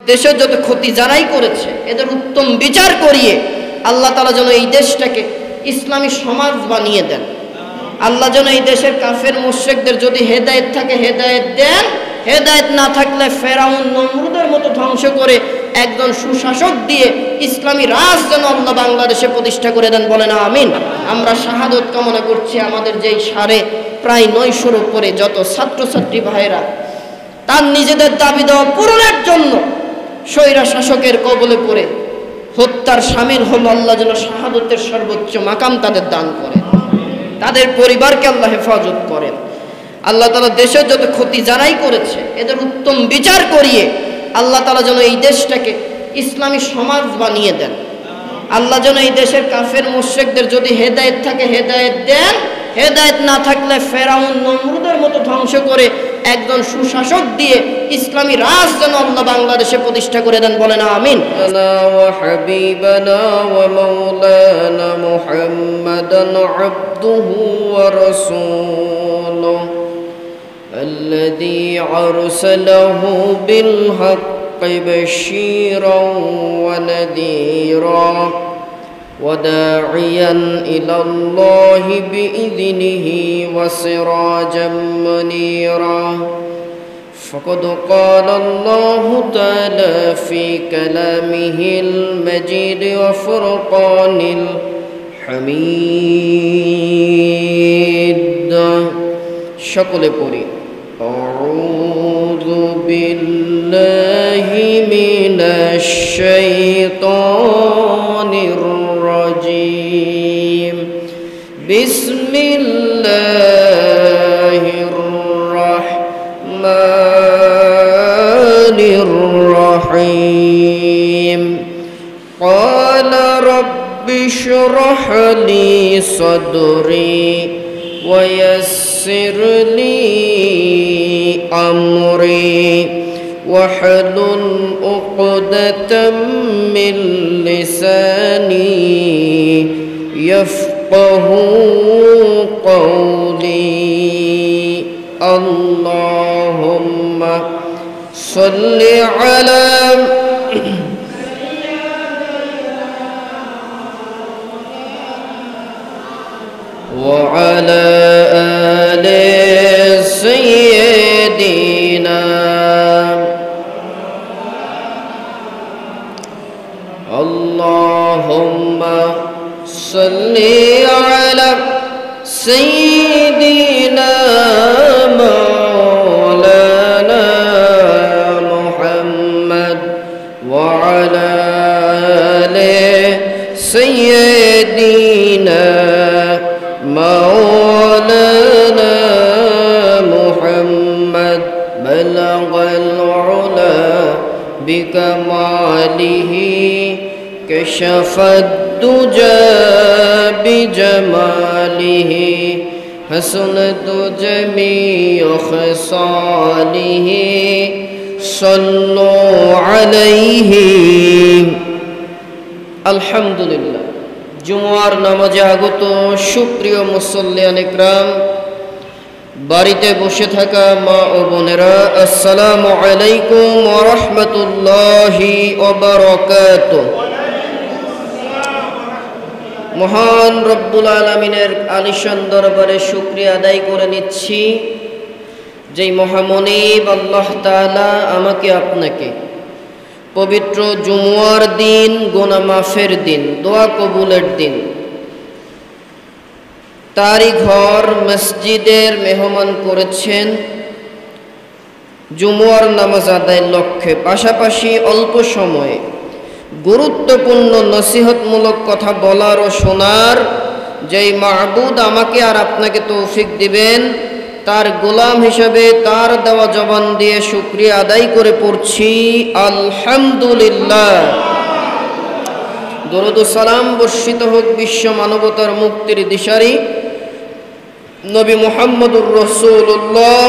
দেশের যত ক্ষতি যারাই করেছে এদের উত্তম বিচার করিয়ে আল্লাহ তাআলা যেন এই দেশটাকে ইসলামী সমাজ বানিয়ে দেন। আল্লাহ যেন এই দেশের কাফের মুশরিকদের যদি হেদায়েত থাকে হেদায়েত দেন, হেদায়েত না থাকলে ফেরাউন নমরুদের মতো ধ্বংস করে একজন সুশাসক দিয়ে ইসলামী রাজ যেন আল্লাহ বাংলাদেশে প্রতিষ্ঠা করে দেন। বলেন আমিন। আমরা শাহাদত কামনা করছি আমাদের যেই প্রায় 900-র উপরে যত ছাত্রছাত্রী ভাইরা তার নিজেদের দাবি দেওয়া পূরণের জন্য স্বৈরা শাসকের কবলে পড়ে হত্যার শামিল হল, আল্লাহ যেন শাহাদতের সর্বোচ্চ মাকাম তাদের দান করেন, তাদের পরিবারকে আল্লাহ হেফাজত করেন। আল্লাহ তাআলা দেশের যত ক্ষতি যারাই করেছে এদের উত্তম বিচার করিয়ে আল্লাহ তাআলা যেন এই দেশটাকে ইসলামী সমাজ বানিয়ে দেন। আল্লাহ যেন এই দেশের কাফের মুশরিকদের যদি হেদায়েত থাকে হেদায়েত দেন, হেদায়েত না থাকলে ফেরাউন নমরুদের মতো ধ্বংস করে একজন সুশাসক দিয়ে ইসলামী রাজ যেন আল্লাহ বাংলাদেশে প্রতিষ্ঠা করে দেন। বলেন আমিন। ওয়া হাবিবানা ওয়া মাওলানা মুহাম্মাদান আবদুহু ওয়া রাসূলুহু আল্লাযী আরসালাহু বিল হাক্কি বাশীরান ওয়া নাযীরা وداعيا إلى الله بإذنه وسراجا منيرا فقد قال الله تعالى في كلامه المجيد وفرقان الحميد شكل পড়ি أعوذ بالله من الشيطان الرجيم بسم الله الرحمن الرحيم قال رب اشرح لي صدري ويسر لي أمري واحلل عقدة من لساني يفقه قولي اللهم صل على وعلى آل سيدنا اللهم صل على سيدنا مولانا محمد وعلى آل سيدنا مولانا محمد بلغ العلا بكماله كشف الدجى بجماله حسنت جميع خصاله صلوا عليه الحمد لله। জুমার নামাজে আগত সুপ্রিয় মুসল্লিয়ান ইকরাম, বাড়িতে বসে থাকা মা ও বোনেরা, আসসালামু আলাইকুম ওয়া রাহমাতুল্লাহি ওয়া বারাকাতুহু। মহান রব্বুল আলামিনের আলিশান দরবারে শুকরিয়া আদায় করে নিচ্ছি, যেই মহামনিব আল্লাহ তাআলা আমাকে আপনাকে পবিত্র জুমার দিন, গুনাহ মাফের দিন, দোয়া কবুলের দিন, তারই ঘর মসজিদের মেহমান করেছেন জুমার নামাজ আদায়ের লক্ষ্যে। পাশাপাশি অল্প সময়ে গুরুত্বপূর্ণ নসিহতমূলক কথা বলার ও শোনার যেই মাহবুদ আমাকে আর আপনাকে তৌফিক দিবেন, তার গোলাম হিসেবে তার দেওয়া জবান দিয়ে শুকরিয়া আদায় করে পড়ছি আলহামদুলিল্লাহ। দরুদ ও সালাম বর্ষিত হোক বিশ্ব মানবতার মুক্তির দিশারি নবী মুহাম্মদুর রাসূলুল্লাহ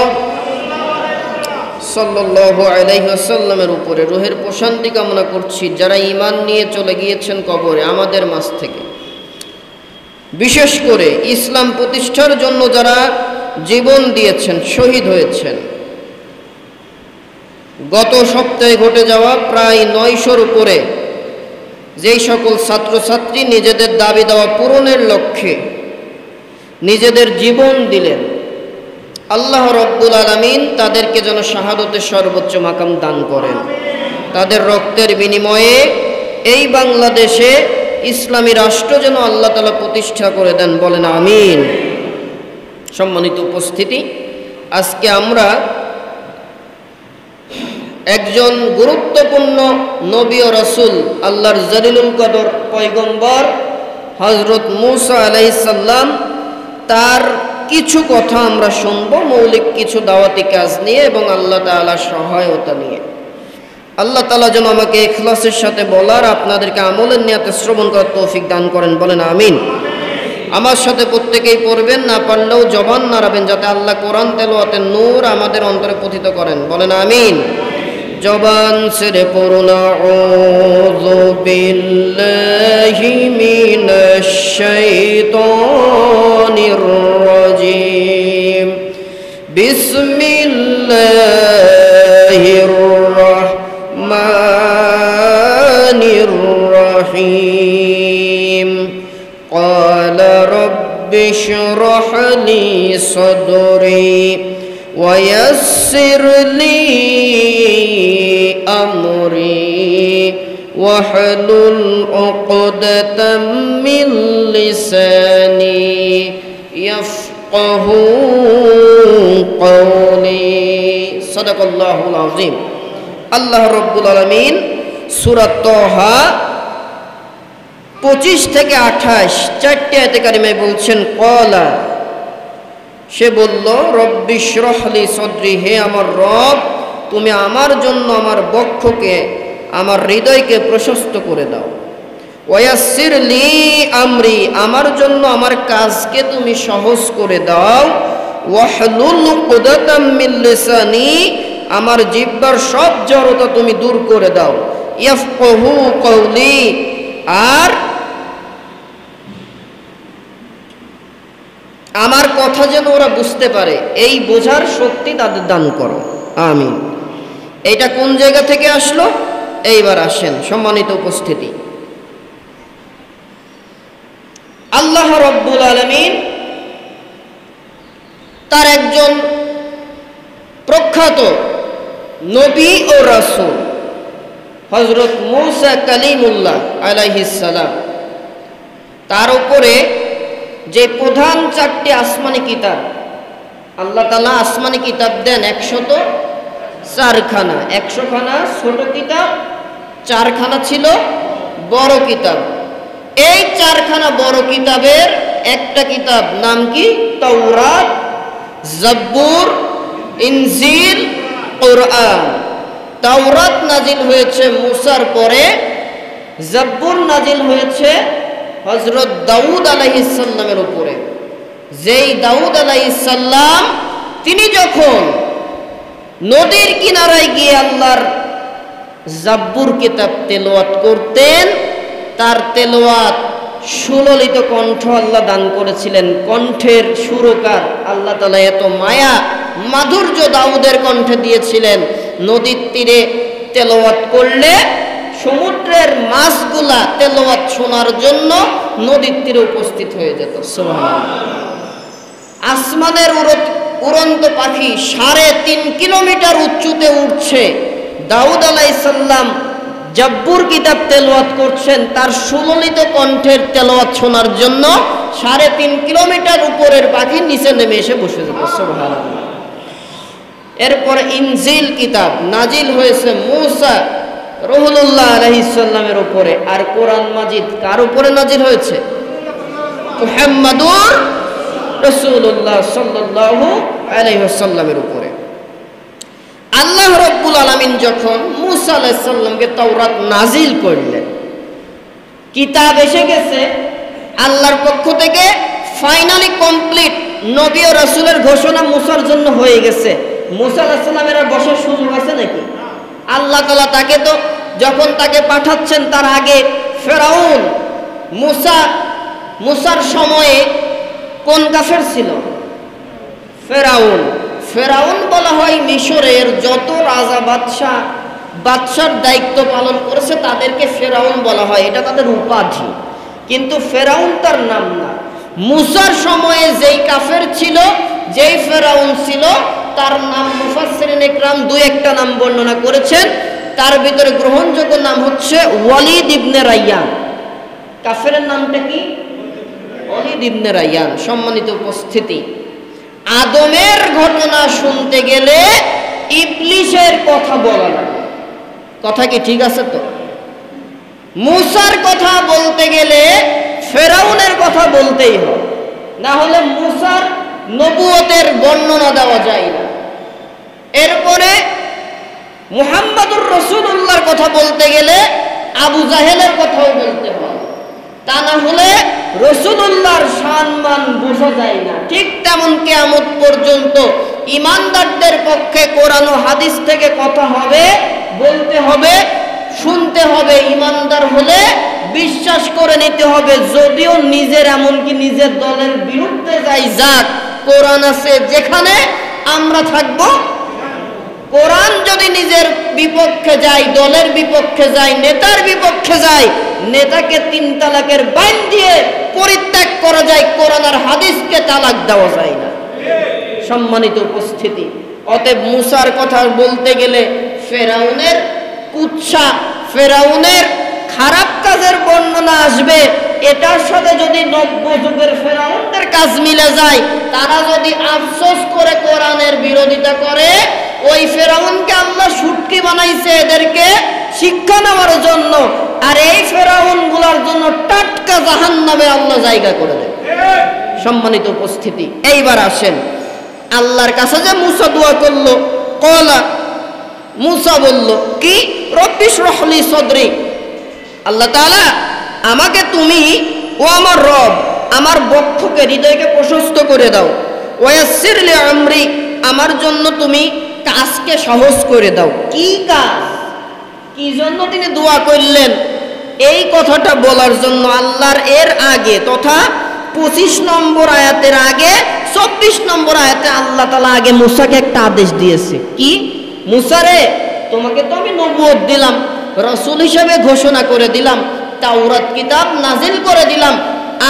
সাল্লাল্লাহু আলাইহি ওয়াসাল্লামের উপরে। রূহের প্রশান্তি কামনা করছি যারা ঈমান নিয়ে চলে গিয়েছেন কবরে আমাদের মাঝ থেকে, বিশেষ করে ইসলাম প্রতিষ্ঠার জন্য যারা জীবন দিয়েছেন, শহীদ হয়েছেন, গত সপ্তাহে ঘটে যাওয়া প্রায় 900-র উপরে যেই সকল ছাত্রছাত্রী নিজেদের দাবি দাওয়া পূরণের লক্ষ্যে নিজেদের জীবন দিলেন, আল্লাহ রব্বুল আলামিন তাদেরকে যেন শাহাদতের সর্বোচ্চ মাকাম দান করেন। তাদের রক্তের বিনিময়ে এই বাংলাদেশে ইসলামী রাষ্ট্র যেন আল্লাহ তাআলা প্রতিষ্ঠা করে দেন, বলেন আমিন। সম্মানিত উপস্থিতি, আজকে আমরা একজন গুরুত্বপূর্ণ নবী ও রাসূল, আল্লাহর জলিলুল কদর পয়গম্বর হযরত মূসা আলাইহিস সালাম, তার কিছু কথা আমরা শুনব, মৌলিক কিছু দাওয়াতি কাজ নিয়ে এবং আল্লাহ তাআলার সহায়তা নিয়ে। আল্লাহ তাআলা যেন আমাকে ইখলাসের সাথে বলার, আপনাদেরকে আমলের নিয়তে শ্রবণ করার তৌফিক দান করেন, বলেন আমিন। আমার সাথে প্রত্যেকেই পড়বেন, না পারলেও জবান নাড়াবেন, যাতে আল্লাহ কোরআন তেলাওয়াতের নূর আমাদের অন্তরে পতিত করেন, বলেন আমিন। জবান ছেড়ে পড়ুন, আউযু বিল্লাহি মিনাশ শাইতানির রাজিম, বিসমিল্লাহির রাহমানির রহিম। ক্বালা রাব্বি ইশরাহ লি সাদরি ويسر لي أمري واحلل عقدة من لساني يفقهوا قولي صدق الله العظيم। আল্লাহ রব্বুল আলামিন সূরা তাহা 25 থেকে 28 চারটি আয়াতে কারিমায় বলছেন, ক্বালা, সে বলল, রব্বি ইশরাহ লি সদরি, হে আমার রব, তুমি আমার জন্য আমার বক্ষকে, আমার হৃদয়কে প্রশস্ত করে দাও। ওয়াসির লি আমরি, আমার জন্য আমার কাজকে তুমি সহজ করে দাও। ওয়াহলুল উকদাতাম মিন লিসানি, আমার জিহ্বার সব জড়তা তুমি দূর করে দাও। ইয়াফকাহু কওলি, আর আমার কথা যেন ওরা বুঝতে পারে, এই বোঝার শক্তি তাদের দান করো, আমিন। এইটা কোন জায়গা থেকে আসলো? এইবার আসেন সম্মানিত উপস্থিতি, আল্লাহ রব্বুল আলামিন তার একজন প্রখ্যাত নবী ও রাসূল হযরত মূসা কালিমুল্লাহ আলাইহিস সালাম, তার উপরে যে প্রধান 4টি আসমানি কিতাব, আল্লাহ তাআলা আসমানি কিতাব দেন 104 খানা। 100 খানা ছোট কিতাব, 4 খানা ছিল বড় কিতাব। এই 4 খানা বড় কিতাবের একটা কিতাব নাম কি? তাওরাত, জাব্বুর, ইনজিল, কোরআন। তাওরাত নাজিল হয়েছে মূসার পরে, জাব্বুর নাজিল হয়েছে হযরত দাউদ আলাইহিস সালামের উপরে। যেই দাউদ আলাইহিস সালাম, তিনি যখন নদীর কিনারায় গিয়ে আল্লাহর জাব্বুর কিতাব তেলাওয়াত করতেন, তার তেলাওয়াত সুললিত কণ্ঠ আল্লাহ দান করেছিলেন। কণ্ঠের সুরকার আল্লাহ তাআলা এত মায়া মাধুর্য দাউদের কণ্ঠে দিয়েছিলেন, নদীর তীরে তেলাওয়াত করলে সমুদ্রের মাছগুলা তেলাওয়াত শোনার জন্য নদীর তীরে উপস্থিত হয়ে যেত। সুবহানাল্লাহ। আসমানের উড়ন্ত পাখি 3.5 কিলোমিটার উচ্চতে উঠছে, দাউদ আলাইহিস সালাম জাব্বুর কিতাব তেলাওয়াত করছেন, তার সুললিত কণ্ঠের তেলাওয়াত শোনার জন্য 3.5 কিলোমিটার উপরের পাখি নিচে নেমে এসে বসে যেত। সুবহানাল্লাহ। এরপর ইনজিল কিতাব নাজিল হয়েছে মূসা রুহুল্লাহ আলাইহিস সালামের উপরে। আর কোরআন মাজিদ কার উপরে নাজিল হয়েছে? মুহাম্মাদুর রাসূলুল্লাহ সাল্লাল্লাহু আলাইহি ওয়াসাল্লামের উপরে। আল্লাহ রাব্বুল আলামিন যখন মূসা আলাইহিস সালামকে তাওরাত নাজিল করলেন, কিতাব এসে গেছে আল্লাহর পক্ষ থেকে, ফাইনালি কমপ্লিট, নবী ও রাসূলের ঘোষণা মূসার জন্য হয়ে গেছে। মূসা আলাইহিস সালামের আর বসার সুযোগ আছে নাকি? আল্লাহ তাআলা তাকে তো যখন তাকে পাঠাচ্ছেন তার আগে ফেরাউন, মূসার সময়ে কোন কাফের ছিল? ফেরাউন। ফেরাউন বলা হয় মিশরের যত রাজা বাদশার দায়িত্ব পালন করেছে তাদেরকে ফেরাউন বলা হয়, এটা তাদের উপাধি। কিন্তু ফেরাউন তার নাম না। মুসার সময়ে যেই কাফের ছিল, যেই ফেরাউন ছিল, তার নাম মুফাসসিরিন ইকরাম দুই একটা নাম বর্ণনা করেছেন। তার ভিতরে গ্রহণযোগ্য নাম হচ্ছে ওয়ালিদ ইবনে রাইয়ান। কাফেরের নামটা কি? ওয়ালিদ ইবনে রাইয়ান। সম্মানিত উপস্থিতি, আদমের ঘটনা শুনতে গেলে ইবলিসের কথা বলা লাগে। কথা কি ঠিক আছে তো? মুসার কথা বলতে গেলে ফেরাউনের কথা বলতেই হবে, না হলে মুসার নবুয়তের বর্ণনা দেওয়া যায় না। এরপরে মুহাম্মদুর রাসূলুল্লাহর কথা বলতে গেলে আবু জাহেলের কথাও বলতে হয়, তা না হলে রাসূলুল্লাহর সম্মান বোঝা যায় না। ঠিক তেমন কিয়ামত পর্যন্ত ঈমানদারদের পক্ষে কোরআন ও হাদিস থেকে কথা হবে, বলতে হবে, শুনতে হবে। ঈমানদার হলে বিশ্বাস করে নিতে হবে, যদিও নিজের এমনকি নিজের দলের বিরুদ্ধে যাই যাক, কোরআন আছে যেখানে আমরা থাকব। কোরআন যদি নিজের বিপক্ষে যায়, দলের বিপক্ষে যায়, নেতার বিপক্ষে যায়, নেতাকে 3 তালাকের বাইন দিয়ে পরিত্যাগ করা যায়, কোরআন আর হাদিসকে তালাক দেওয়া যায় না। সম্মানিত উপস্থিতি, অতএব মুসার কথা বলতে গেলে ফেরাউনের কুৎসা, ফেরাউনের খারাপ কাজের বর্ণনা আসবে। এটার সাথে যদি নব্য যুগের ফেরাউনদের কাজ মিলে যায়, তারা যদি আফসোস করে কোরআনের বিরোধিতা করে, ওই ফেরাউনকে আল্লাহ শুটকি বানাইছে এদেরকে শিক্ষা নেওয়ার জন্য, আর এই ফেরাউনগুলোর জন্য টাটকা জাহান্নামে আল্লাহ জায়গা করে দেবে। সম্মানিত উপস্থিতি, এইবার আসেন আল্লাহর কাছে যে মুসা দোয়া করলো, কলা মুসা বলল কি, রব্বি ইশরাহ লি সদরি, আল্লাহ তাআলা আমাকে তুমি, ও আমার রব, আমার বক্ষকে, হৃদয়কে প্রশস্ত করে দাও। ওয়াসসির লি আমরি, আমার জন্য তুমি কাজকে সহজ করে দাও। কি কাজ, কি জন্য তিনি দোয়া করলেন? এই কথাটা বলার জন্য আল্লাহর এর আগে তথা 25 নম্বর আয়াতের আগে 24 নম্বর আয়াতে আল্লাহ তাআলা আগে মুসাকে একটা আদেশ দিয়েছে। কি? মুসা রে, তোমাকে তো আমি নবুয়ত দিলাম, রাসূল হিসেবে ঘোষণা করে দিলাম, তাওরাত কিতাব নাজিল করে দিলাম,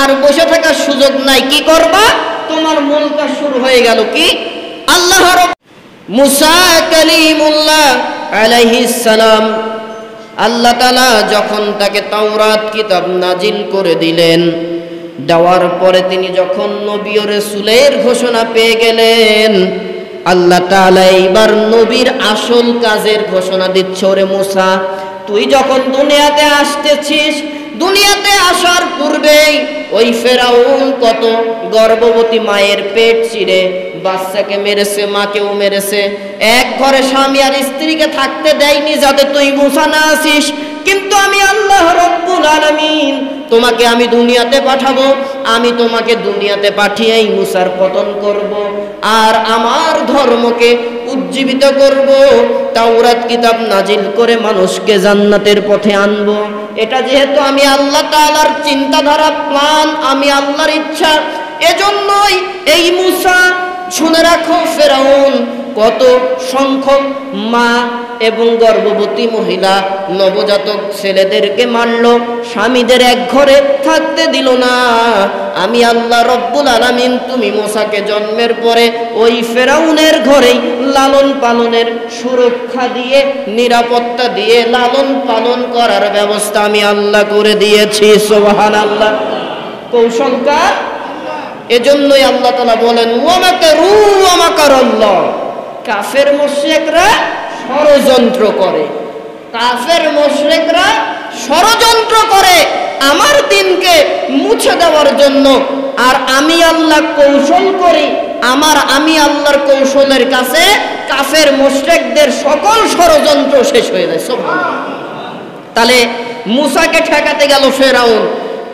আর বসে থাকার সুযোগ নাই। কি করবা? তোমার মূল কাজ শুরু হয়ে গেল। কি? আল্লাহ মুসা কালিমুল্লাহ আলাইহিস সালাম, আল্লাহ তাআলা যখন তাকে তাওরাত কিতাব নাজিল করে দিলেন, দেওয়ার পরে তিনি যখন নবী ও রাসূলের ঘোষণা পেয়ে গেলেন, আল্লাহ তাআলা এইবার নবীর আসল কাজের ঘোষণা দিচ্ছে। ওরে মুসা, তুই যখন দুনিয়াতে আসতেছিস, দুনিয়াতে আসার পূর্বেই ওই ফেরাউন কত গর্ভবতী মায়ের পেট চিরে বাচ্চাকে মেরেছে, মাকেও মেরেছে, এক ঘরে স্বামী আর স্ত্রীকে থাকতে দেয়নি যাতে তুই মুসা না আসিস। কিন্তু আমি আল্লাহ রব্বুল আলামিন তোমাকে আমি দুনিয়াতে পাঠাবো, আমি তোমাকে দুনিয়াতে পাঠিয়েই মুসার পতন করব, আর আমার ধর্মকে উজ্জীবিত করব, তাওরাত কিতাব নাজিল করে মানুষকে জান্নাতের পথে আনবো। এটা যেহেতু আমি আল্লাহ তাআলার চিন্তাধারা, প্ল্যান, আমি আল্লাহর ইচ্ছা, এজন্যই এই মুসা, শুনে রাখো, ফেরাউন কত সংখ্যক মা এবং গর্ভবতী মহিলা, নবজাতক ছেলেদেরকে মারল, স্বামীদের এক ঘরে থাকতে দিল না। আমি আল্লাহ রব্বুল আলামিন তুমি মুসাকে জন্মের পরে ওই ফেরাউনের ঘরেই লালন পালনের সুরক্ষা দিয়ে, নিরাপত্তা দিয়ে লালন পালন করার ব্যবস্থা আমি আল্লাহ করে দিয়েছি। সুবহানাল্লাহ। কৌশলকার। এজন্যই আল্লাহ তাআলা বলেন, ওয়া মাকারু ওয়া মাকারাল্লাহ, কাফের মুশরিকরা ষড়যন্ত্র করে, কাফের মুশরিকরা ষড়যন্ত্র করে আমার দিনকে মুছে দেওয়ার জন্য, আর আমি আল্লাহ কৌশল করি, আমি আল্লাহর কৌশলের কাছে কাফের মুশরিকদের সকল ষড়যন্ত্র শেষ হয়ে যায়। সুবহানাল্লাহ। তাহলে মুসাকে ঠেকাতে গেল ফেরাউন,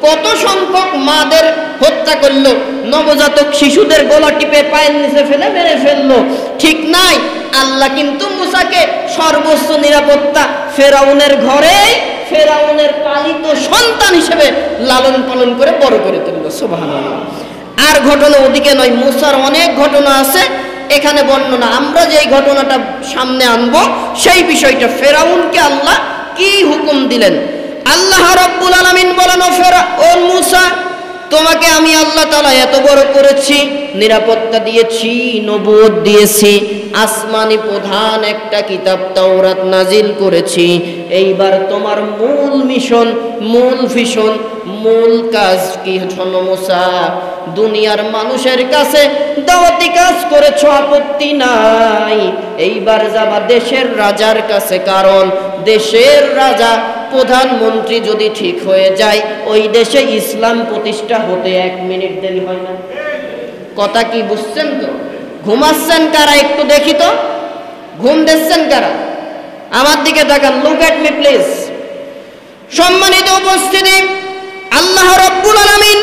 কত সংখ্যক মাদের হত্যা করলো, নবজাতক শিশুদের গলা টিপে পায়ের নিচে ফেলে মেরে ফেললো। ঠিক নাই, আল্লাহ কিন্তু মুসাকে সর্বোচ্চ নিরাপত্তা ফেরাউনের ঘরে, ফেরাউনের পালিত সন্তান হিসেবে লালন পালন করে বড় করে তুলল। সুবহানাল্লাহ। আর ঘটনা ওদিকে নয়, মুসার অনেক ঘটনা আছে, এখানে বর্ণনা। আমরা যে ঘটনাটা সামনে আনবো সেই বিষয়টা, ফেরাউনকে আল্লাহ কি হুকুম দিলেন। আল্লাহ রাব্বুল আলামিন বলেন, ও মূসা, তোমাকে আমি আল্লাহ তাআলা এত বড় করেছি, নিরাপত্তা দিয়েছি, নবুয়ত দিয়েছি, আসমানি প্রধান একটা কিতাব তাওরাত নাজিল করেছি। এইবার তোমার মূল মিশন, মূল ভিশন, মূল কাজ কি শোনো মূসা, দুনিয়ার মানুষের কাছে দাওয়াতি কাজ করেছো, আপত্তি নাই। এইবার যাবা দেশের রাজার কাছে, কারণ দেশের রাজা প্রধানমন্ত্রী যদি ঠিক হয়ে যায়, ওই দেশে ইসলাম প্রতিষ্ঠা হতে 1 মিনিট দেরি হয় না। কথা কি বুঝছেন তো? ঘুমাচ্ছেন কারা একটু দেখি তো, ঘুম দিচ্ছেন কারা? আমার দিকে তাকান, লুক এট মি প্লিজ। সম্মানিত উপস্থিতি, আল্লাহ রাব্বুল আলামিন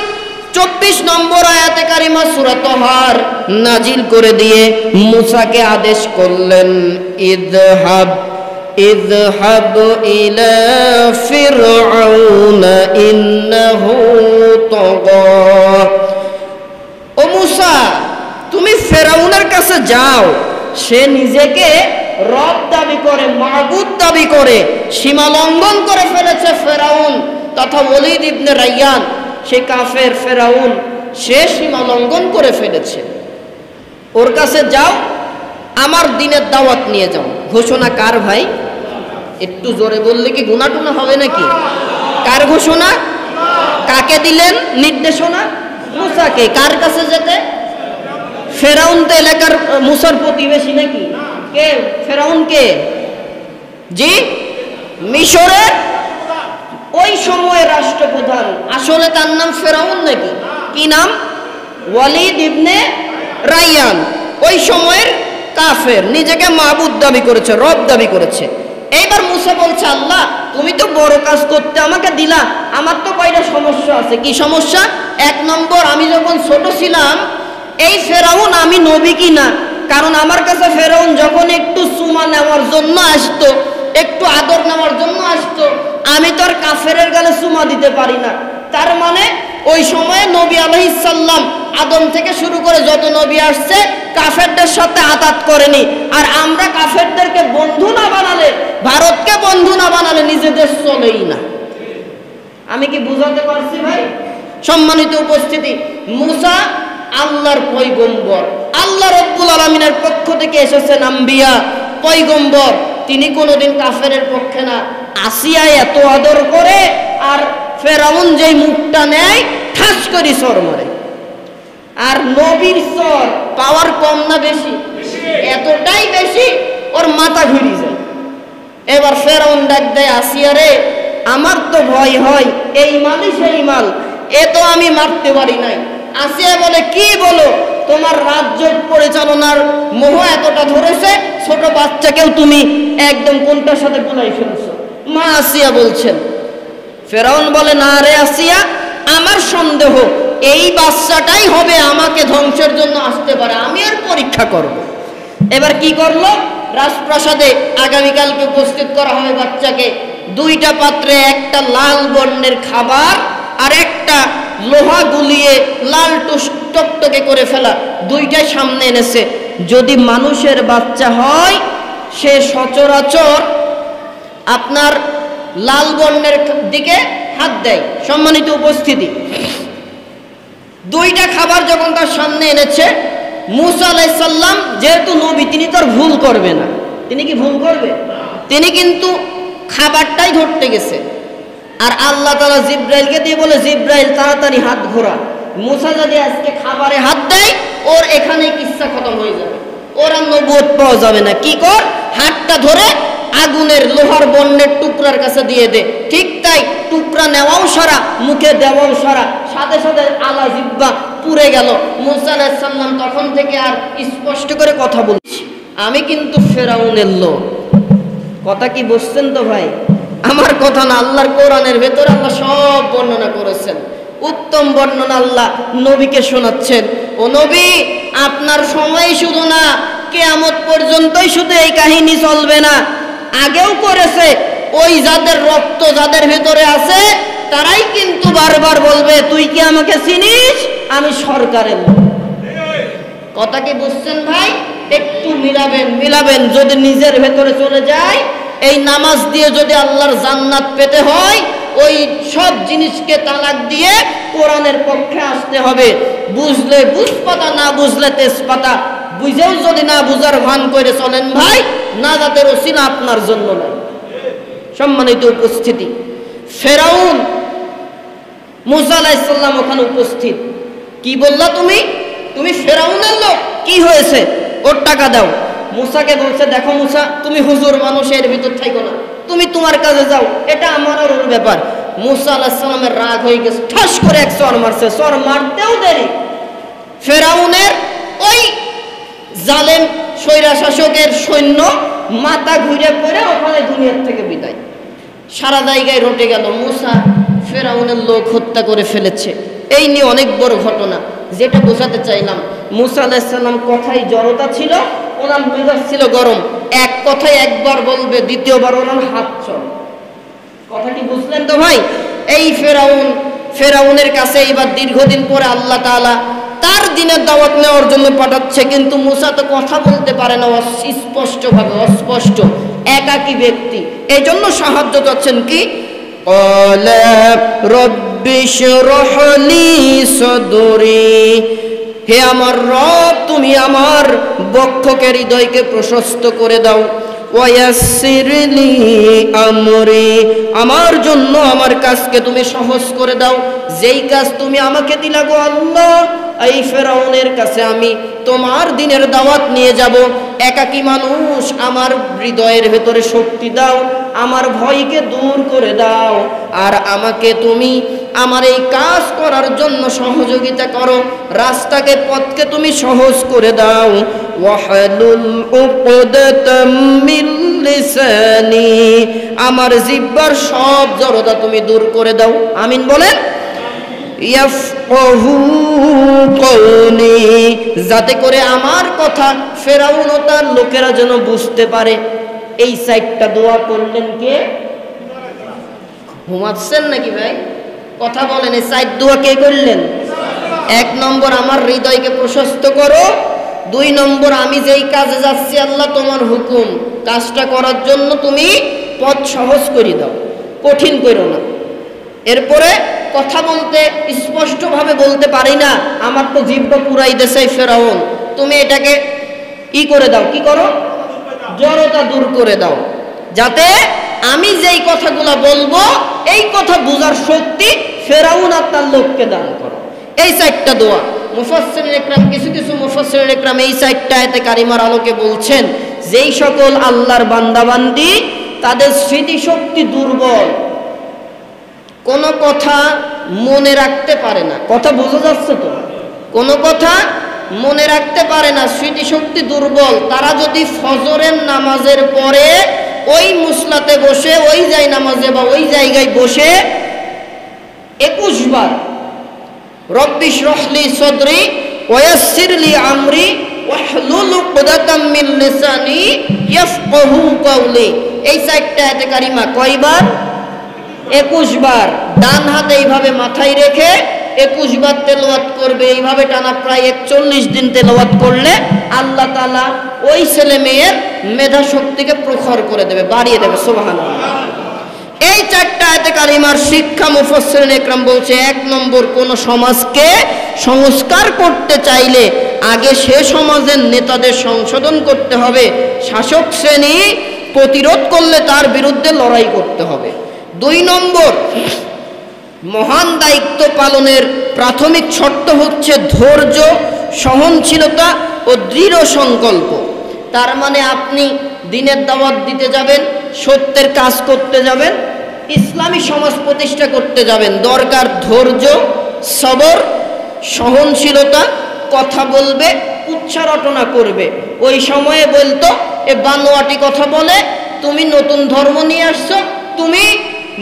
24 নম্বর আয়াতে কারিমা সূরা তাহার নাজিল করে দিয়ে মূসাকে আদেশ করলেন, ইযহাব ইলা ফিরআউন ইন্নাহু তাগা। ও মূসা, তুমি ফেরাউনের কাছে যাও, সে নিজেকে রব দাবি করে, মাবুদ দাবি করে, সীমা লঙ্ঘন করে ফেলেছে। ফেরাউন তথা ওলীদ ইবনে রায়্যান, সে কাফের ফেরাউন, সে সীমা লঙ্ঘন করে ফেলেছে। ওর কাছে যাও, আমার দিনের দাওয়াত নিয়ে যাও। ঘোষণা কার ভাই? একটু জোরে বললে কি গুনাহ টুনা হবে নাকি? কার ঘোষণা? কাকে দিলেন নির্দেশনা? মূসাকে। কার কাছে যেতে? ফেরাউন তো এলাকার মূসার প্রতিবেশী নাকি? কে ফেরাউন? কে? জি, মিশরের ওই সময়ের রাষ্ট্রপ্রধান। আসলে তার নাম ফেরাউন নাকি? কি নাম? ওয়ালিদ ইবনে রায়্যান। ওই সময়ের কাফের, নিজেকে মাবুদ দাবি করেছে, রব দাবি করেছে। এইবার মূসা বলছে, আল্লাহ তুমি তো বড় কাজ করতে আমাকে দিলা, আমার তো কয়টা সমস্যা আছে। কি সমস্যা? 1 নম্বর, আমি যখন ছোট ছিলাম এই ফেরাউন আমি নবী কিনা, কারণ আমার কাছে ফেরাউন যখন একটু চুমা নেওয়ার জন্য আসতো, একটু আদর নেওয়ার জন্য আসতো, আমি তো আর কাফেরের গালে চুমা দিতে পারি না। তার মানে ওই সময়ে নবী আলাইহিস সালাম আদম থেকে শুরু করে যত নবী আসছে কাফেরদের সাথে আতাত করেনি। আর আমরা কাফেরদেরকে বন্ধু না বানালে, ভারতকে বন্ধু না বানালে নিজেদের চলেই না। আমি কি বুঝাতে পারছি ভাই? সম্মানিত উপস্থিতি, মূসা আল্লাহর পয়গম্বর, আল্লাহ রাব্বুল আলামিনের পক্ষ থেকে এসেছেন আম্বিয়া, পয়গম্বর। তিনি কোনোদিন কাফেরের পক্ষে না। আসিয়া এত আদর করে, আর ফেরাউন যেই মুখটা নেয় ঠাস করে সর মারে। আর নবীর সর পাওয়ার কম না বেশি? এতটাই বেশি ওর মাথা ঘুরে যায়। এবার ফেরাউন ডাক দেয়, আসিয়া রে, আমার তো ভয় হয়, এই মালই সেই মাল, এ তো আমি মারতে পারি নাই। আসিয়া বলে, কি বলো? তোমার রাজ্য পরিচালনার মোহ এতটা ধরেছে, ছোট বাচ্চাকেও তুমি একদম কোনটার সাথে গুলাই ফেলছো। মা আসিয়া বলছেন। ফেরাউন বলে, না রে আসিয়া, আমার সন্দেহ এই বাচ্চাটাই হবে আমাকে ধ্বংসের জন্য আসতে পারে, আমি আর পরীক্ষা করব। এবার কি করলো? রাজপ্রাসাদে আগামীকালকে উপস্থিত করা হবে বাচ্চাকে। 2টা পাত্রে একটা লাল বর্ণের খাবার আর একটা লোহা গুলিয়ে লাল টকটকে করে ফেলা, 2টাই সামনে এনেছে। যদি মানুষের বাচ্চা হয় সে সচরাচর আপনার লাল বর্ণের দিকে হাত দেয়। সম্মানিত উপস্থিতি, 2টা খাবার যখন তার সামনে এনেছে, মূসা আলাইহিস সালাম যেহেতু নবী, তিনি তো আর ভুল করবে না। তিনি কি ভুল করবে? তিনি কিন্তু খাবারটাই ধরতে গেছে। আর আল্লাহ তাআলা জিব্রাইলকে দিয়ে বলে, জিব্রাইল তাড়াতাড়ি হাত ঘোরা। মূসা যদি আজকে খাবারে হাত দেয়, ওর এখানেই কিচ্ছা খতম হয়ে যাবে, ওর আর নবুয়ত পাওয়া যাবে না। কি কর, হাতটা ধরে আগুনের লোহার বর্ণের টুকরার কাছে দিয়ে দে। ঠিক তাই, টুকরা নেওয়াও সারা, মুখে দেওয়াও সারা, সাথে সাথে আলা জিব্বা পুড়ে গেল। মূসা আলাইহিস সালাম তখন থেকে আর স্পষ্ট করে কথা বলছি, আমি কিন্তু ফেরাউনের লোক। কথা কি বুঝছেন তো ভাই? আমার কথা না, আল্লাহর কোরআনের ভেতরে আল্লাহ সব বর্ণনা করেছেন। উত্তম বর্ণনা আল্লাহ নবীকে শোনাচ্ছেন। ও নবী, আপনার সময় শুধু না, কিয়ামত পর্যন্তই শুধু এই কাহিনী চলবে না, আগেও করেছে। ওই যাদের রক্ত যাদের ভেতরে আছে তারাই কিন্তু বারবার বলবে, তুই কি আমাকে চিনিস? আমি সরকারের লোক। কথা কি বুঝছেন ভাই? একটু মিলাবেন যদি নিজের ভেতরে চলে যায়, এই নামাজ দিয়ে যদি আল্লাহর জান্নাত পেতে হয়, ওই সব জিনিসকে তালাক দিয়ে কোরআনের পক্ষে আসতে হবে। বুঝলে বুঝপাতা, না বুঝলে তেজপাতা। বুঝেও যদি না বুঝার ভান করে চলেন ভাই, নাজাতের ওসিলা আপনার জন্য নাই। সম্মানিত উপস্থিতি, ফেরাউন, মুসা আলাইহিস সালাম ওখানে উপস্থিত। কি বললা তুমি ফেরাউনের লোক, কি হয়েছে? ওর টাকা দাও। মুসাকে বলছে, দেখো মুসা, তুমি হুজুর মানুষের ভিতর থাইকো না, তুমি তোমার কাজে যাও, এটা আমার আর ওর ব্যাপার। মুসা আলাইহিস সালামের রাগ হয়ে গেছে, ঠাস করে এক চর মারছে। চর মারতেও দেরি, ফেরাউনের ওই জালেম স্বৈরা শাসকের সৈন্য মাথা ঘুরে পড়ে ওখানে দুনিয়ার থেকে বিদায়। সারা জায়গায় রটে গেল মুসা ফেরাউনের লোক হত্যা করে ফেলেছে। এই নিয়ে অনেক বড় ঘটনা। যেটা বোঝাতে চাইলাম, মুসা আলাইহিস সালাম কথায় জড়তা ছিল, ওনার মেজাজ ছিল গরম। এক কথায় একবার বলবে, দ্বিতীয়বার ওনার হাত চল। কথা কি বুঝলেন তো ভাই? এই ফেরাউনের কাছে এবার দীর্ঘদিন পরে আল্লাহ তাআলা তার দিনের দাওয়াত নেওয়ার জন্য পাঠাচ্ছে, কিন্তু মুসা তো কথা বলতে পারে না, স্পষ্টভাবে অস্পষ্ট, একাকী ব্যক্তি। এই জন্য সাহায্য চাচ্ছেন কি? ক্বালা রব্বি শরহ লি সদরি, হে আমার রব, তুমি আমার বক্ষকে, হৃদয়কে প্রশস্ত করে দাও। ওয়ায়াসসির লি আমরি, আমার জন্য আমার কাজকে তুমি সহজ করে দাও। যেই কাজ তুমি আমাকে দিলা গো আল্লাহ, এই ফেরাউনের কাছে আমি তোমার দিনের দাওয়াত নিয়ে যাব। একাকী মানুষ, আমার হৃদয়ের ভেতরে শক্তি দাও, আমার ভয়কে দূর করে দাও, আর আমাকে তুমি আমার এই কাজ করার জন্য সহযোগিতা করো, রাস্তাকে, পথকে তুমি সহজ করে দাও। ওয়াহলুল উকদাতাম মিন লিসানি, আমার জিহ্বার সব জড়তা তুমি দূর করে দাও। আমিন বলেন। ইয়াফকাহু কওলি, যাতে করে আমার কথা ফেরাউন ও তার লোকেরা যেন বুঝতে পারে। এই সাইডটা দোয়া করলেন কে? ঘুমাচ্ছেন নাকি ভাই? কথা বলেন, এই সাইড দোয়া কে করলেন? 1 নম্বর, আমার হৃদয়কে প্রশস্ত করো। 2 নম্বর, আমি যেই কাজে যাচ্ছি আল্লাহ তোমার হুকুম, কাজটা করার জন্য তুমি পথ সহজ করে দাও, কঠিন করো না। এরপরে কথা বলতে স্পষ্টভাবে বলতে পারি না, আমার তো জিহ্বা পুরাই দেশে ফেরাউন, তুমি এটাকে করে দাও, কি করো? জড়তা দূর করে দাও, যাতে আমি যেই কথাগুলো বলবো এই কথা বোঝার শক্তি ফেরাউন আর তার লোককে দান করো। এই 4টা দোয়া মুফাসসিরিন ইকরাম, কিছু মুফাসসিরিন ইকরাম এই 4টা আয়াতে কারিমার আলোকে বলছেন, যেই সকল আল্লাহর বান্দাবান্দি তাদের স্মৃতিশক্তি দুর্বল, কোনো কথা মনে রাখতে পারে না, কথা বোঝা যাচ্ছে তো? কোনো কথা মনে রাখতে পারে না, স্মৃতিশক্তি দুর্বল, তারা যদি ফজরের নামাজের পরে ওই মুসলাতে বসে, ওই নামাজে বা ওই জায়গায় বসে 21 বার রব্বি শরহ লি সদরি ওয়ায়াসসির লি আমরি ওয়াহলুল উকদাতাম মিন লিসানি ইয়াফকাহু কওলি, এই 4টা আয়াতে কারিমা কয়বার? 21 বার। ডান হাতে এইভাবে মাথায় রেখে 21 বার তেলাওয়াত করবে। এইভাবে টানা প্রায় 41 দিন তেলাওয়াত করলে আল্লাহ তাআলা ওই ছেলে মেয়ের মেধা শক্তিকে প্রখর করে দেবে, বাড়িয়ে দেবে। সুবহানাল্লাহ। এই 4টা আয়াতে কারিমার শিক্ষা মুফাসসিরিন ইকরাম বলছে, 1 নম্বর, কোন সমাজকে সংস্কার করতে চাইলে আগে সে সমাজের নেতাদের সংশোধন করতে হবে। শাসক শ্রেণী প্রতিরোধ করলে তার বিরুদ্ধে লড়াই করতে হবে। 2 নম্বর, মহান দায়িত্ব পালনের প্রাথমিক শর্ত হচ্ছে ধৈর্য, সহনশীলতা ও দৃঢ় সংকল্প। তার মানে আপনি দিনের দাওয়াত দিতে যাবেন, সত্যের কাজ করতে যাবেন, ইসলামী সমাজ প্রতিষ্ঠা করতে যাবেন, দরকার ধৈর্য, সবর, সহনশীলতা। কথা বলবে, উচ্চারটনা করবে। ওই সময়ে বলতো, এ বানোয়াটি কথা বলে, তুমি নতুন ধর্ম নিয়ে আসছো, তুমি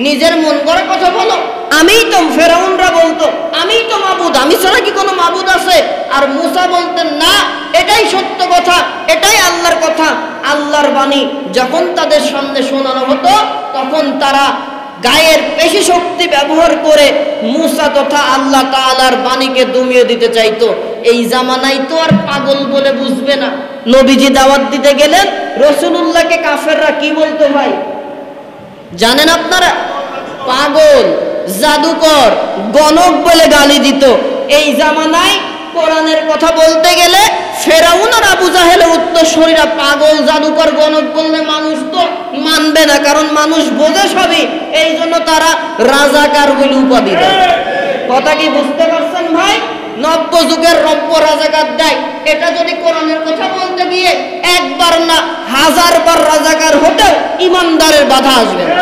নিজের মন করা কথা বলো। আমিই তো, ফেরাউনরা বলতো আমিই তো মাবুদ, আমি ছাড়া কি কোনো মাবুদ আছে? আর মুসা বলতেন না, এটাই সত্য কথা, এটাই আল্লাহর কথা, আল্লাহর বাণী। যখন তাদের সামনে শোনানো হতো তখন তারা গায়ের পেশি শক্তি ব্যবহার করে মুসা তথা আল্লাহ তাআলার বাণীকে দমিয়ে দিতে চাইতো। এই জামানায় তো আর পাগল বলে বুঝবে না। নবীজি দাওয়াত দিতে গেলেন, রাসূলুল্লাহকে কাফেররা কি বলতো ভাই জানেন আপনারা? পাগল, জাদুকর, গণক বলে গালি দিত। এই জামানায় কোরআনের কথা বলতে গেলে ফেরাউন আর আবু জাহেলের উত্তরসূরিরা পাগল, জাদুকর, গণক বললে মানুষ তো মানবে না, কারণ মানুষ বোঝে সবই, এই জন্য তারা রাজাকার বলে উপাধি দেয়। কথা কি বুঝতে পারছেন ভাই? নব্য যুগের রব্য রাজাকার দেয়। এটা যদি কোরআনের কথা বলতে গিয়ে একবার না 1000 বার রাজাকার হতেও ইমানদারের বাধা আসবে না।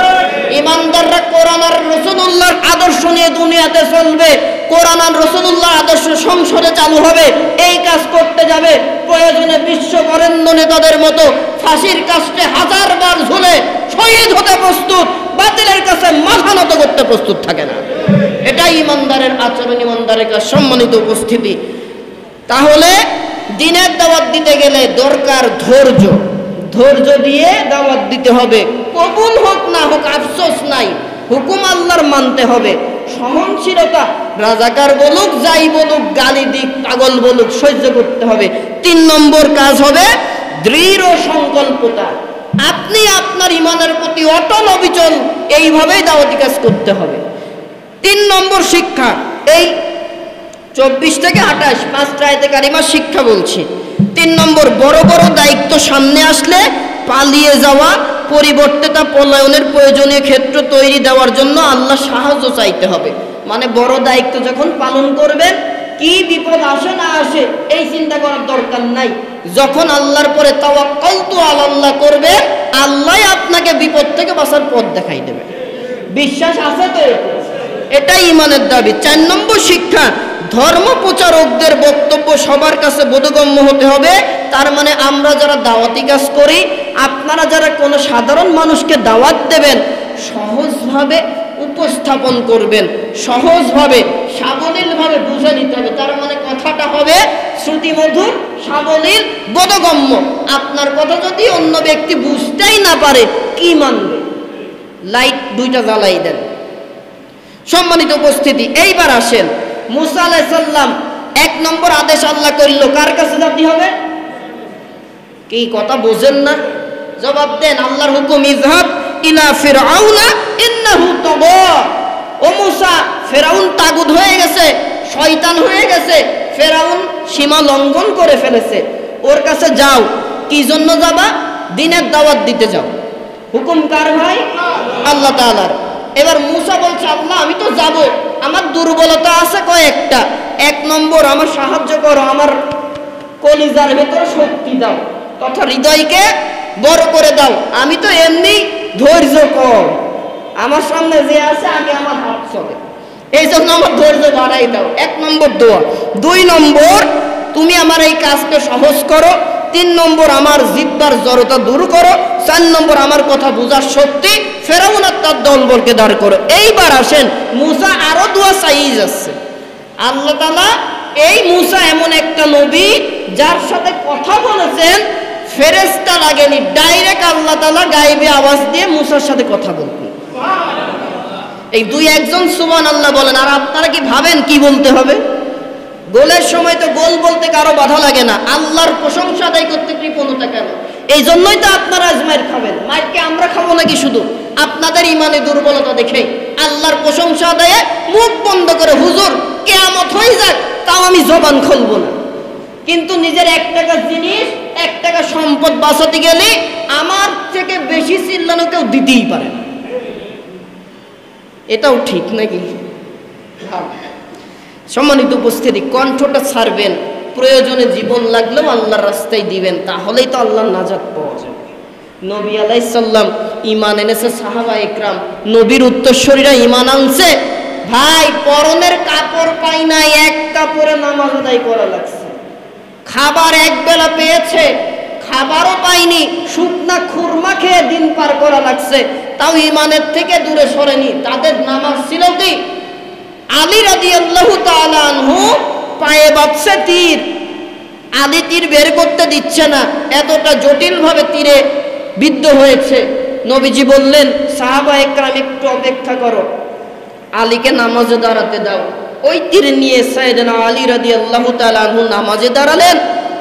ইমানদাররা কোরআন আর রাসূলুল্লাহর আদর্শ নিয়ে দুনিয়াতে চলবে, কোরআন আর রাসূলুল্লাহর আদর্শ সংসদে চালু হবে, এই কাজ করতে যাবে। প্রয়োজনে বিশ্ব বরেণ্য নেতাদের মতো ফাঁসির কাস্টে 1000 বার ঝুলে শহীদ হতে প্রস্তুত, বাতিলের কাছে মাথা নত করতে প্রস্তুত থাকে না। এটাই ইমানদারের আচরণ, ইমানদারের কাছে সম্মানিত উপস্থিতি। তাহলে দ্বীনের দাওয়াত দিতে গেলে দরকার ধৈর্য। ধৈর্য দিয়ে দাওয়াত দিতে হবে, কবুল হোক না হোক আফসোস নাই, হুকুম আল্লাহর মানতে হবে। সহনশীলতা, রাজাকার বলুক, যাই বলুক, গালি দিক, পাগল বলুক, সহ্য করতে হবে। 3 নম্বর কাজ হবে দৃঢ় সংকল্পতা। আপনি আপনার ইমানের প্রতি অটল অবিচল এইভাবেই দাওয়াতি কাজ করতে হবে। 3 নম্বর শিক্ষা, এই 24 থেকে 28 5টা আয়াতে কারিমা শিক্ষা বলছি। 3 নম্বর, বড় বড় দায়িত্ব সামনে আসলে পালিয়ে যাওয়া, পরিবর্তে তা পলায়নের প্রয়োজনীয় ক্ষেত্র তৈরি দেওয়ার জন্য আল্লাহ সাহায্য চাইতে হবে। মানে বড় দায়িত্ব যখন পালন করবেন, কি বিপদ আসে না আসে এই চিন্তা করার দরকার নাই। যখন আল্লাহর পরে তাওয়াক্কালতু আলাল্লাহ করবে, আল্লাহ আপনাকে বিপদ থেকে বাঁচার পথ দেখাই দেবে। বিশ্বাস আছে তো? এটাই ইমানের দাবি। 4 নম্বর শিক্ষা, ধর্ম প্রচারকদের বক্তব্য সবার কাছে বোধগম্য হতে হবে। তার মানে আমরা যারা দাওয়াতি কাজ করি, আপনারা যারা কোনো সাধারণ মানুষকে দাওয়াত দেবেন, সহজভাবে উপস্থাপন করবেন, সহজভাবে সাবলীলভাবে বুঝে নিতে হবে। তার মানে কথাটা হবে শ্রুতিমধুর, সাবলীল, বোধগম্য। আপনার কথা যদি অন্য ব্যক্তি বুঝতেই না পারে, কি মানবে? লাইট 2টা জ্বালাই দেন। সম্মানিত উপস্থিতি, এইবার আসেন মুসা আলাইহিস সালাম 1 নম্বর আদেশ আল্লাহ করল, কার কাছে যেতে হবে? কি কথা বোঝেন না? জবাব দেন। আল্লাহর হুকুম, ইযহাব ইলা ফিরআউনা ইন্নাহু তাগা। ও মুসা, ফেরাউন তাগুত হয়ে গেছে, শয়তান হয়ে গেছে, ফেরাউন সীমা লঙ্ঘন করে ফেলেছে, ওর কাছে যাও। কি জন্য যাবা? দ্বীনের দাওয়াত দিতে যাও। হুকুম কার ভাই? আল্লাহ তাআলার। এবার মুসা বলছে, আল্লাহ আমি তো যাব, আমার দুর্বলতা আছে কয়েকটা। 1 নম্বর, আমার সাহায্য করো, আমার কলিজার ভেতরে শক্তি দাও, তথা হৃদয়কে বড় করে দাও। আমি তো এমনি ধৈর্য কম, আমার সামনে যে আছে আগে আমার হাত চলে, এই জন্য আমার ধৈর্য বাড়াই দাও। 1 নম্বর দোয়া। 2 নম্বর, তুমি আমার এই কাজকে সহজ করো। 3 নম্বর, আমার জিহ্বার জড়তা দূর করো। 4 নম্বর, আমার কথা বোঝার শক্তি ফেরাউন আর তার দলবলকে দাঁড় করো। এইবার আসেন, মুসা আরো দোয়া চাইয়ে যাচ্ছে। আল্লাহ তাআলা, এই মুসা এমন একটা নবী যার সাথে কথা বলেছেন ফেরেশতা লাগেনি, ডাইরেক্ট আল্লাহ তাআলা গায়েবী আওয়াজ দিয়ে মুসার সাথে কথা বলতেন। এই 2-1 জন সুবহানাল্লাহ বলেন। আর আপনারা কি ভাবেন কি বলতে হবে? গোলের সময় তো গোল বলতে কারো বাধা লাগে না, আল্লাহর প্রশংসা আদায় করতে কৃপণতা কেন? এই জন্যই তো আপনারা আজ মাইর খাবেন। মাইরকে আমরা খাবো নাকি শুধু আপনাদের ইমানে দুর্বলতা দেখে? আল্লাহর প্রশংসা আদায়ে মুখ বন্ধ করে, হুজুর কিয়ামত হয়ে যাক তাও আমি জবান খুলবো না। কিন্তু নিজের 1 টাকা জিনিস, 1 টাকা সম্পদ বাঁচাতে গেলে আমার থেকে বেশি চিল্লানো কেউ দিতেই পারে না। এটাও ঠিক নাকি? সম্মানিত উপস্থিতি, কণ্ঠটা ছাড়বেন, প্রয়োজনে জীবন লাগলেও আল্লাহর রাস্তায় দিবেন, তাহলেই তো আল্লাহর নাজাত পাওয়া যাবে। নবী আলাইহিস সালাম ঈমান এনেছে, সাহাবা ইকরাম নবীর উত্তরসূরিরা ঈমান আনছে। ভাই, পরনের কাপড় পাই নাই, 1 কাপড়ে নামাজ আদায় করা লাগছে। খাবার 1 বেলা পেয়েছে, খাবারও পাইনি, শুকনা খুরমা খেয়ে দিন পার করা লাগছে, তাও ঈমানের থেকে দূরে সরেনি। তাদের নামাজ ছিল কি? আলী রাদিয়াল্লাহু তাআলা আনহু পায়ে বাঁধছে তীর, আলী তীর বের করতে দিচ্ছে না, এতটা জটিলভাবে তীরে বিদ্ধ হয়েছে। নবীজি বললেন, সাহাবা একরাম একটু অপেক্ষা করো, আলীকে নামাজে দাঁড়াতে দাও। ওই তীর নিয়ে সাইয়েদনা আলী রাদিয়াল্লাহু তাআলা আনহু নামাজে দাঁড়ালেন।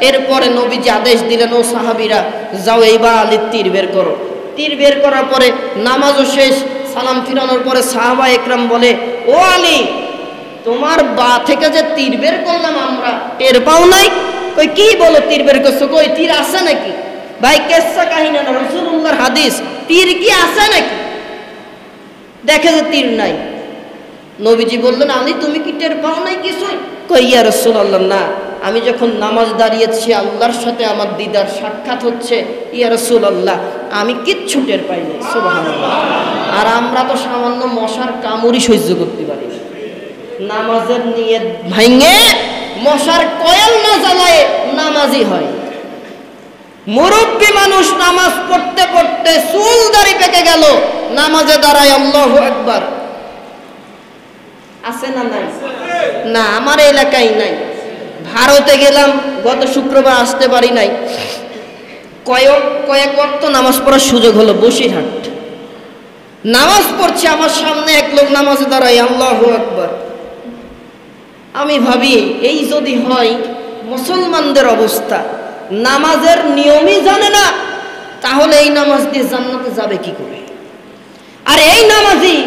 এরপরে নবীজি আদেশ দিলেন, ও সাহাবীরা যাও এইবার আলীর তীর বের করো। তীর বের করার পরে নামাজও শেষ, সালাম ফিরানোর পরে সাহাবা একরাম বলে, ও আলী, তোমার বা থেকে যে তীর বের করলাম আমরা টের পাও নাই? কই কি বলো তীর বের করছো? কই তীর আছে নাকি? ভাই কেসা কাহিনী না, রাসূলুল্লাহর হাদিস, তীর কি আছে নাকি? দেখে যে তীর নাই। নবীজি বললেন, আলী তুমি কি টের পাও নাই কিছুই? কই ইয়া রাসূলুল্লাহ, না, আমি যখন নামাজ দাঁড়িয়েছি আল্লাহর সাথে আমার দিদার সাক্ষাৎ হচ্ছে, ইয়া রাসূলুল্লাহ আমি কিচ্ছু টের পাই নাই। সুবহানাল্লাহ। আর আমরা তো সামান্য মশার কামড়ই সহ্য করতে পারি না। নামাজের নিয়ত ভাঙে মশার কয়েল না জ্বালায় নামাজি হয়। মুরব্বী মানুষ নামাজ পড়তে পড়তে চুল দাড়ি পেকে গেল, নামাজে দাঁড়ায় আল্লাহু আকবার। আছে না নাই? না, আমার এলাকায় নাই। ভারতে গেলাম, গত শুক্রবার আসতে পারি নাই। কয়েক ওয়াক্ত নামাজ পড়ার সুযোগ হলো বসিরহাট। নামাজ পড়ছে, আমার সামনে এক লোক নামাজে দাঁড়ায় আল্লাহু আকবার। আমি ভাবি এই যদি হয় মুসলমানদের অবস্থা, নামাজের নিয়মই জানে না, তাহলে এই নামাজ দিয়ে জান্নাতে যাবে কি করে? আর এই নামাজই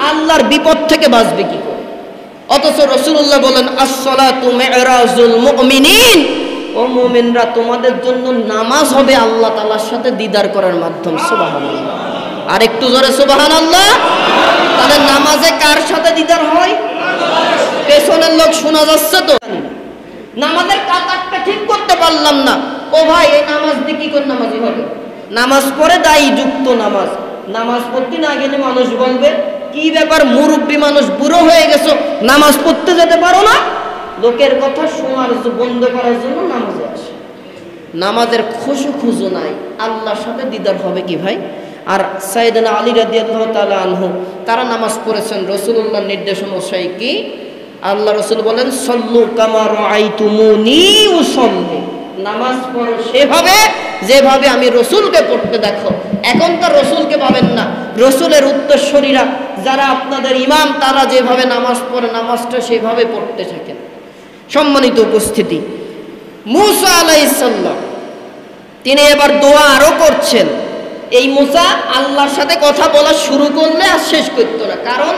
আল্লাহর বিপদ থেকে বাঁচবে কি করে? অথচ রাসূলুল্লাহ বলেন, আস-সালাতু মি'রাজুল মুমিনিন, ও মুমিনরা তোমাদের জন্য নামাজ হবে আল্লাহ তাআলার সাথে দিদার করার মাধ্যম। সুবহানাল্লাহ। আর একটু জোরে সুবহানাল্লাহ। তাহলে নামাজে কার সাথে দিদার হয়? পেছনের লোক শোনা যাচ্ছে তো। নামাজের কাতারটা ঠিক করতে পারলাম না, ও ভাই এই নামাজ দিয়ে কি করে নামাজি হবে? নামাজ পড়ে দায়ী যুক্ত নামাজ। নামাজ পড়তে না গেলে মানুষ বলবে, কি ব্যাপার মুরব্বী মানুষ, বুড়ো হয়ে গেছো, নামাজ পড়তে যেতে পারো না? লোকের কথা শোনার বন্ধ করার জন্য নামাজে আসে। নামাজের খুশু নাই, আল্লাহর সাথে দিদার হবে কি ভাই? আর সাইয়েদনা আলী রাদিয়াল্লাহু তাআলা আনহু তারা নামাজ পড়েছেন রাসূলুল্লাহর নির্দেশ অনুযায়ী। কি আল্লাহ রাসূল বলেন, সল্লু কামা রাআইতুমুনি উসাল্লি, নামাজ পড়ো সেভাবে যেভাবে আমি রসুলকে পড়তে দেখো। এখন তো রসুলকে পাবেন না, রসুলের উত্তরসূরিরা যারা আপনাদের ইমাম, তারা যেভাবে নামাজ পড়ে নামাজটা সেভাবে পড়তে থাকেন। সম্মানিত উপস্থিতি, মূসা আলাইহিস সালাম তিনি এবার দোয়া আরো করছেন। এই মূসা আল্লাহর সাথে কথা বলা শুরু করলে আর শেষ করতো না, কারণ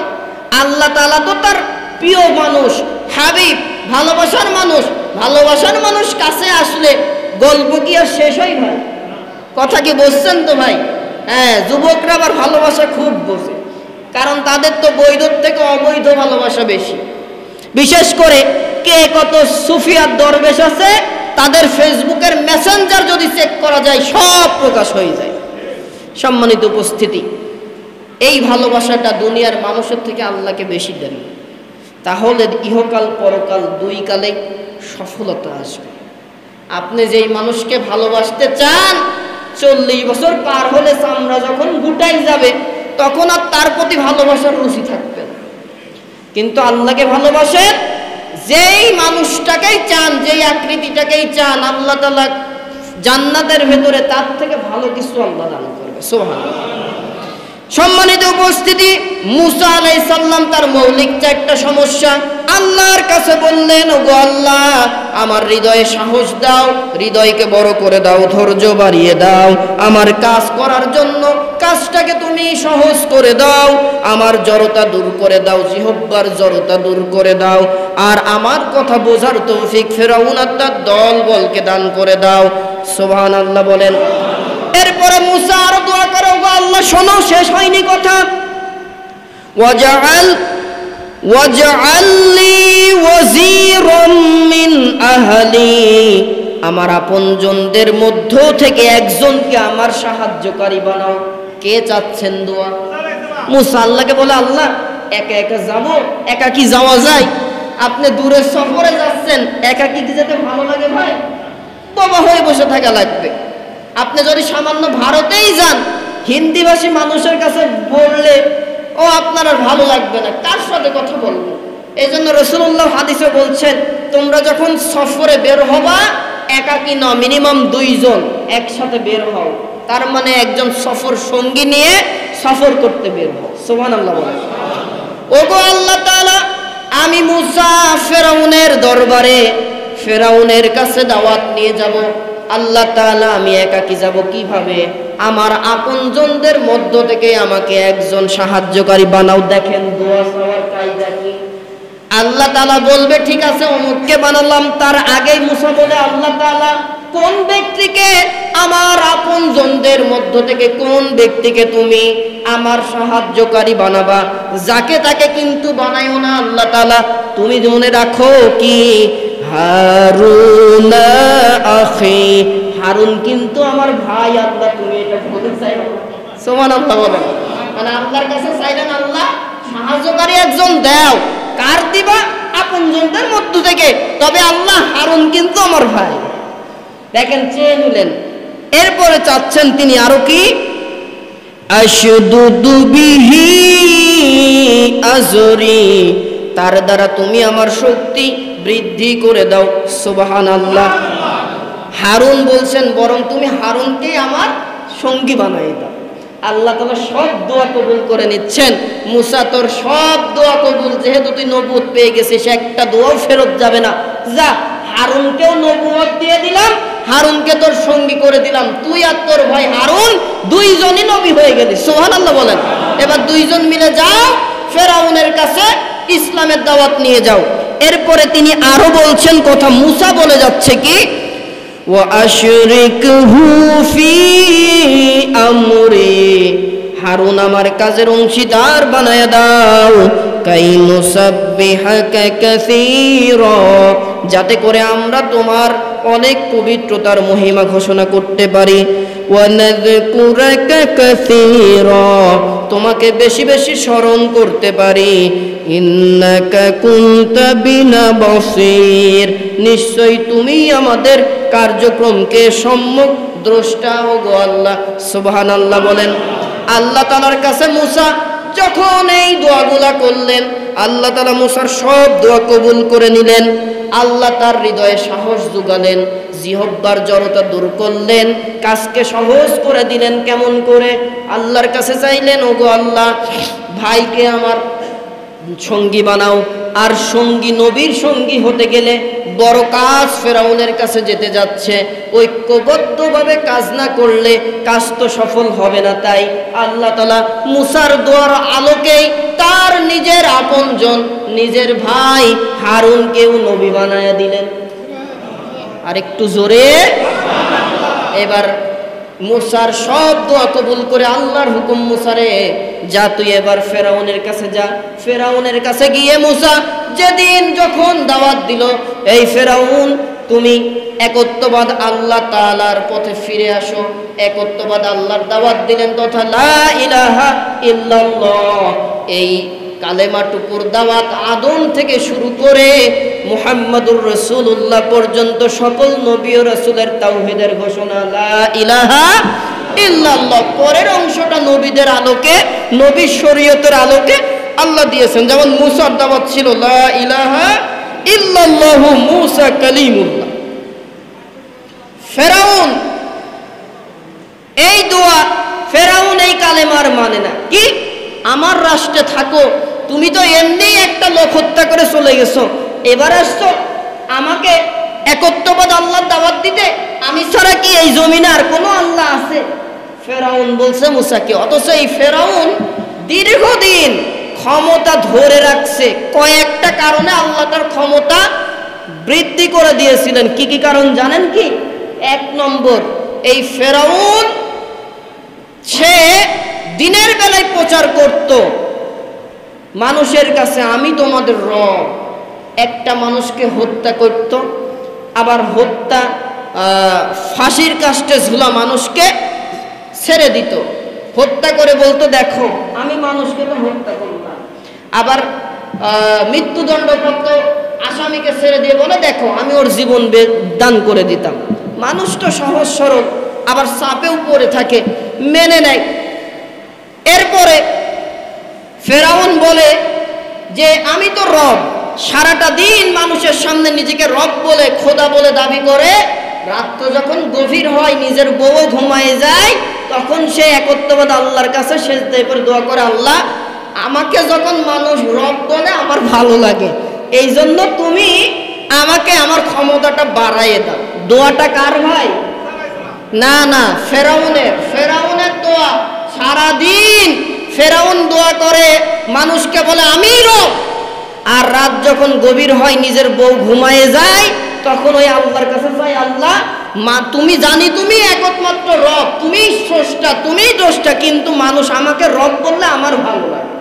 আল্লাহ তাআলা তো তার প্রিয় মানুষ, হাবিব, ভালোবাসার মানুষ। ভালোবাসার মানুষ কাছে আসলে গল্প কি আর শেষ হয় ভাই? কথা কি বুঝছেন তো ভাই? হ্যাঁ, যুবকরা আবার ভালোবাসা খুব বোঝে, কারণ তাদের তো বৈধ থেকে অবৈধ ভালোবাসা বেশি। বিশেষ করে কে কত সুফিয়ার দরবেশ আছে, তাদের ফেসবুকের মেসেঞ্জার যদি চেক করা যায় সব প্রকাশ হয়ে যায়। সম্মানিত উপস্থিতি, এই ভালোবাসাটা দুনিয়ার মানুষের থেকে আল্লাহকে বেশি দেন, তাহলে ইহকাল পরকাল দুই কালে সফলতা আসবে। আপনি যেই মানুষকে ভালোবাসতে চান, 40 বছর পার হলে চামড়া যখন গুটাই যাবে তখন আর তার প্রতি ভালোবাসার রুচি থাকবে না। কিন্তু আল্লাহকে ভালোবাসেন, যেই মানুষটাকেই চান, যেই আকৃতিটাকেই চান, আল্লাহ তাআলা জান্নাতের ভেতরে তার থেকে ভালো কিছু আল্লাহ দান করবে। সুবহানাল্লাহ। সম্মানিত উপস্থিতি, মূসা আলাইহিস সালাম তার মৌলিক চারটা সমস্যা আল্লাহর কাছে বললেন, ওগো আল্লাহ, আমার হৃদয়ে সাহস দাও, হৃদয়কে বড় করে দাও, ধৈর্য বাড়িয়ে দাও, আমার কাজ করার জন্য কাজটাকে তুমি সহজ করে দাও, আমার জড়তা দূর করে দাও, জিহ্বার জড়তা দূর করে দাও, আর আমার কথা বোঝার তৌফিক ফিরআউন আর তার দলবলকে দান করে দাও। সুবহানাল্লাহ বলেন। এরপরে মূসা আর দোয়া করে, ওগো আল্লাহ শোনো, শেষ হয়নি কথা। ওয়াজআললি ওয়াজিরাম মিন আহলি, আমার আপনজনদের মধ্য থেকে একজনকে আমার সাহায্যকারী বানাও। কে চাচ্ছেন দোয়া? মূসা আল্লাহকে বলে, আল্লাহ একা একা যাব, একা কি যাওয়া যায়? আপনি দূরের সফরে যাচ্ছেন, একা কি যেতে ভালো লাগে ভাই? বাবা হয়ে বসে থাকা লাগবে। আপনি যদি সামান্য ভারতেই যান, হিন্দিভাষী মানুষের কাছে বললে ও আপনার আর ভালো লাগবে না, কার সাথে কথা বলবো? এই জন্য রাসূলুল্লাহ হাদিসে বলছেন, তোমরা যখন সফরে বের হবা, একাকী ন, মিনিমাম 2 জন একসাথে বের হও। তার মানে একজন সফর সঙ্গী নিয়ে সফর করতে বের হও। সুবহানাল্লাহ বলেন। ওগো আল্লাহ তাআলা, আমি মুসা ফেরাউনের দরবারে ফেরাউনের কাছে দাওয়াত নিয়ে যাব। আল্লাহ তাআলা আমি একাকী যাব কিভাবে? আমার আপনজনদের মধ্য থেকে আমাকে একজন সাহায্যকারী বানাও। দেখেন দোয়া চাওয়ার কায়দা কি। আল্লাহ তাআলা বলবে ঠিক আছে অমুককে বানালাম, তার আগেই মুসা বলে আল্লাহ তাআলা কোন ব্যক্তিকে আমার আপনজনদের মধ্য থেকে কোন ব্যক্তিকে তুমি আমার সাহায্যকারী বানাবা, যাকে তাকে কিন্তু বানাইও না আল্লাহ তাআলা, তুমি মনে রাখো কি হারুন আখি, হারুন কিন্তু আমার ভাই, আল্লাহ তুমি এটা বলতে চাইও না। সুবহানাল্লাহ বলেন। মানে আল্লাহর কাছে চাইলেন আল্লাহ সাহায্যকারী একজন দাও, কার দিবা? আপনজনদের মধ্য থেকে, তবে আল্লাহ হারুন কিন্তু আমার ভাই। দেখেন চেয়ে নিলেন। এরপরে চাচ্ছেন তিনি আরো কি, আশদুদু বিহি আজরি, তার দ্বারা তুমি আমার শক্তি বৃদ্ধি করে দাও। সুবহানাল্লাহ। হারুন বলছেন বরং তুমি হারুনকে আমার সঙ্গী বানাই দাও। আল্লাহ তাআলা সব দোয়া কবুল করে নিচ্ছেন। মুসা তোর সব দোয়া কবুল, যেহেতু তুই নবুয়ত পেয়ে গেছিস একটা দোয়াও ফেরত যাবে না, যা হারুনকেও নবুয়ত দিয়ে দিলাম, হারুনকে তোর সঙ্গী করে দিলাম, তুই আর তোর ভাই হারুন দুইজনই নবী হয়ে গেলি। সুবহানাল্লাহ বলেন। এবার দুইজন মিলে যাও ফেরাউনের কাছে ইসলামের দাওয়াত নিয়ে যাও। এরপরে তিনি আরো বলছেন কথা, মুসা বলে যাচ্ছে কি ওয়া আশরিকহু ফি আমরি, হারুন আমার কাজের অংশীদার বানায়া দাও, কাই নুসাব্বিহাকা কাসীরা, যাতে করে আমরা তোমার অনেক পবিত্রতার মহিমা ঘোষণা করতে পারি, ওয়া নাযকুরাকা কাসীরা, তোমাকে বেশি বেশি স্মরণ করতে পারি, ইন্নাকা কুনতা বিনা বাসীর, নিশ্চয়ই তুমি আমাদের কার্যক্রমকে সম্যক দ্রষ্টা ও গো আল্লাহ। সুবহানাল্লাহ বলেন। আল্লাহ তাআলার কাছে মুসা যখন এই দোয়াগুলা করলেন, আল্লাহ তাআলা মুসার সব দোয়া কবুল করে নিলেন। আল্লাহ তার হৃদয়ে সাহস যোগালেন, জিহ্বার জড়তা দূর করলেন, কাজকে সহজ করে দিলেন। কেমন করে? আল্লাহর কাছে চাইলেন ওগো আল্লাহ ভাইকে আমার সঙ্গী বানাও। আর সঙ্গী, নবীর সঙ্গী হতে গেলে বড় কাজ ফেরাউনের কাছে যেতে যাচ্ছে, ঐক্যবদ্ধভাবে কাজ না করলে কাজ তো সফল হবে না। তাই আল্লাহ তাআলা মুসার দোয়ার আলোকেই তার নিজের আপনজন, নিজের ভাই হারুনকেও নবী বানায়া দিলেন। আর একটু জোরে। এবার মুসার সব দোয়া কবুল করে আল্লাহর হুকুম, মুসারে যা তুই এবার ফেরাউনের কাছে যা। ফেরাউনের কাছে গিয়ে মুসা যেদিন যখন দাওয়াত দিল, এই ফেরাউন তুমি একত্ববাদ আল্লাহ তাআলার পথে ফিরে আসো, একত্ববাদ আল্লাহর দাওয়াত দিলেন তথা লা ইলাহা ইল্লাল্লাহ, এই কালেমাটুকুর দাওয়াত আদম থেকে শুরু করে মুহাম্মাদুর রাসূলুল্লাহ পর্যন্ত সকল নবী ও রাসূলের তাওহীদের ঘোষণা লা ইলাহা ইল্লাল্লাহ। পরের অংশটা নবীদের আলোকে, নবীর শরীয়তের আলোকে আল্লাহ দিয়েছেন। যেমন মুসার দাওয়াত ছিল লা ইলাহা ইল্লাল্লাহু মুসা কালিমুল্লাহ। ফেরাউন এই দোয়া, ফেরাউন এই কালেমার মানে না। কি আমার রাষ্ট্রে থাকো, তুমি তো এমনি একটা লোক হত্যা করে চলে গেছো, এবার আসছো আমাকে একত্ববাদ আল্লাহর দাওয়াত দিতে, আমি ছাড়া কি এই জমিনে আর কোনো আল্লাহ আছে? ফেরাউন বলছে মুসাকে। অথচ এই ফেরাউন দীর্ঘদিন ক্ষমতা ধরে রাখছে, কয়েকটা কারণে আল্লাহ তার ক্ষমতা বৃদ্ধি করে দিয়েছিলেন। কি কি কারণ জানেন কি? এক নম্বর, এই ফেরাউন সে দিনের বেলায় প্রচার করত মানুষের কাছে আমি তোমাদের রব, একটা মানুষকে হত্যা করত, আবার হত্যা ফাঁসির কাস্টে ঝুলা মানুষকে ছেড়ে দিত, হত্যা করে বলতো দেখো আমি মানুষকে তো হত্যা করলাম। আবার মৃত্যুদণ্ডপ্রাপ্ত আসামিকে ছেড়ে দিয়ে বলে দেখো আমি ওর জীবন দান করে দিতাম। মানুষ তো সহজ সরল, আবার চাপেও পড়ে থাকে, মেনে নেয়। এরপরে ফেরাউন বলে যে আমি তো রব, সারাটা দিন মানুষের সামনে নিজেকে রব বলে, খোদা বলে দাবি করে, রাত তো যখন গভীর হয় নিজের বউ ঘুমায় যায়, তখন সে একত্ববাদ আল্লাহর কাছে সেজদায় পড়ে দোয়া করে, আল্লাহ আমাকে যখন মানুষ রব বলে আমার ভালো লাগে, এই জন্য তুমি আমাকে আমার ক্ষমতাটা বাড়াইয়ে দাও। দোয়াটা কার ভাই? না না, ফেরাউনের দোয়া। সারাদিন ফেরাউন দোয়া করে, মানুষকে বলে আমি রব, আর রাত যখন গভীর হয় নিজের বউ ঘুমায়ে যায়, তখন ওই আল্লাহর কাছে চাই, আল্লাহ মা তুমি জানি তুমি একমাত্র রব, তুমি স্রষ্টা, তুমি দ্রষ্টা, কিন্তু মানুষ আমাকে রব বললে আমার ভালো লাগে।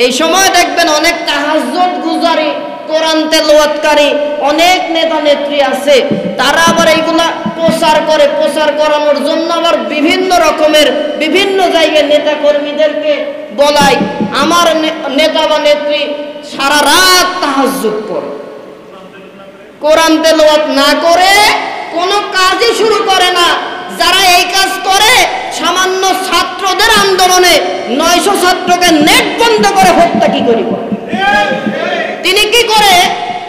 এই সময় দেখবেন অনেক তাহাজ্জুদ গুজারি, কোরআন তেলাওয়াতকারী অনেক নেতা নেত্রী আছে, তারা আবার এইগুলা প্রচার করে। প্রচার করানোর জন্য আবার বিভিন্ন রকমের বিভিন্ন জায়গায় নেতা কর্মীদেরকে বলায়, আমার নেতা বা নেত্রী সারা রাত তাহাজ্জুদ করে, কোরআন তেলাওয়াত না করে কোনো কাজই শুরু করে না। যারা এই কাজ করে, সামান্য ছাত্রদের আন্দোলনে 900 ছাত্রকে নেট বন্ধ করে হত্যা কি করি করে। তিনি কি করে?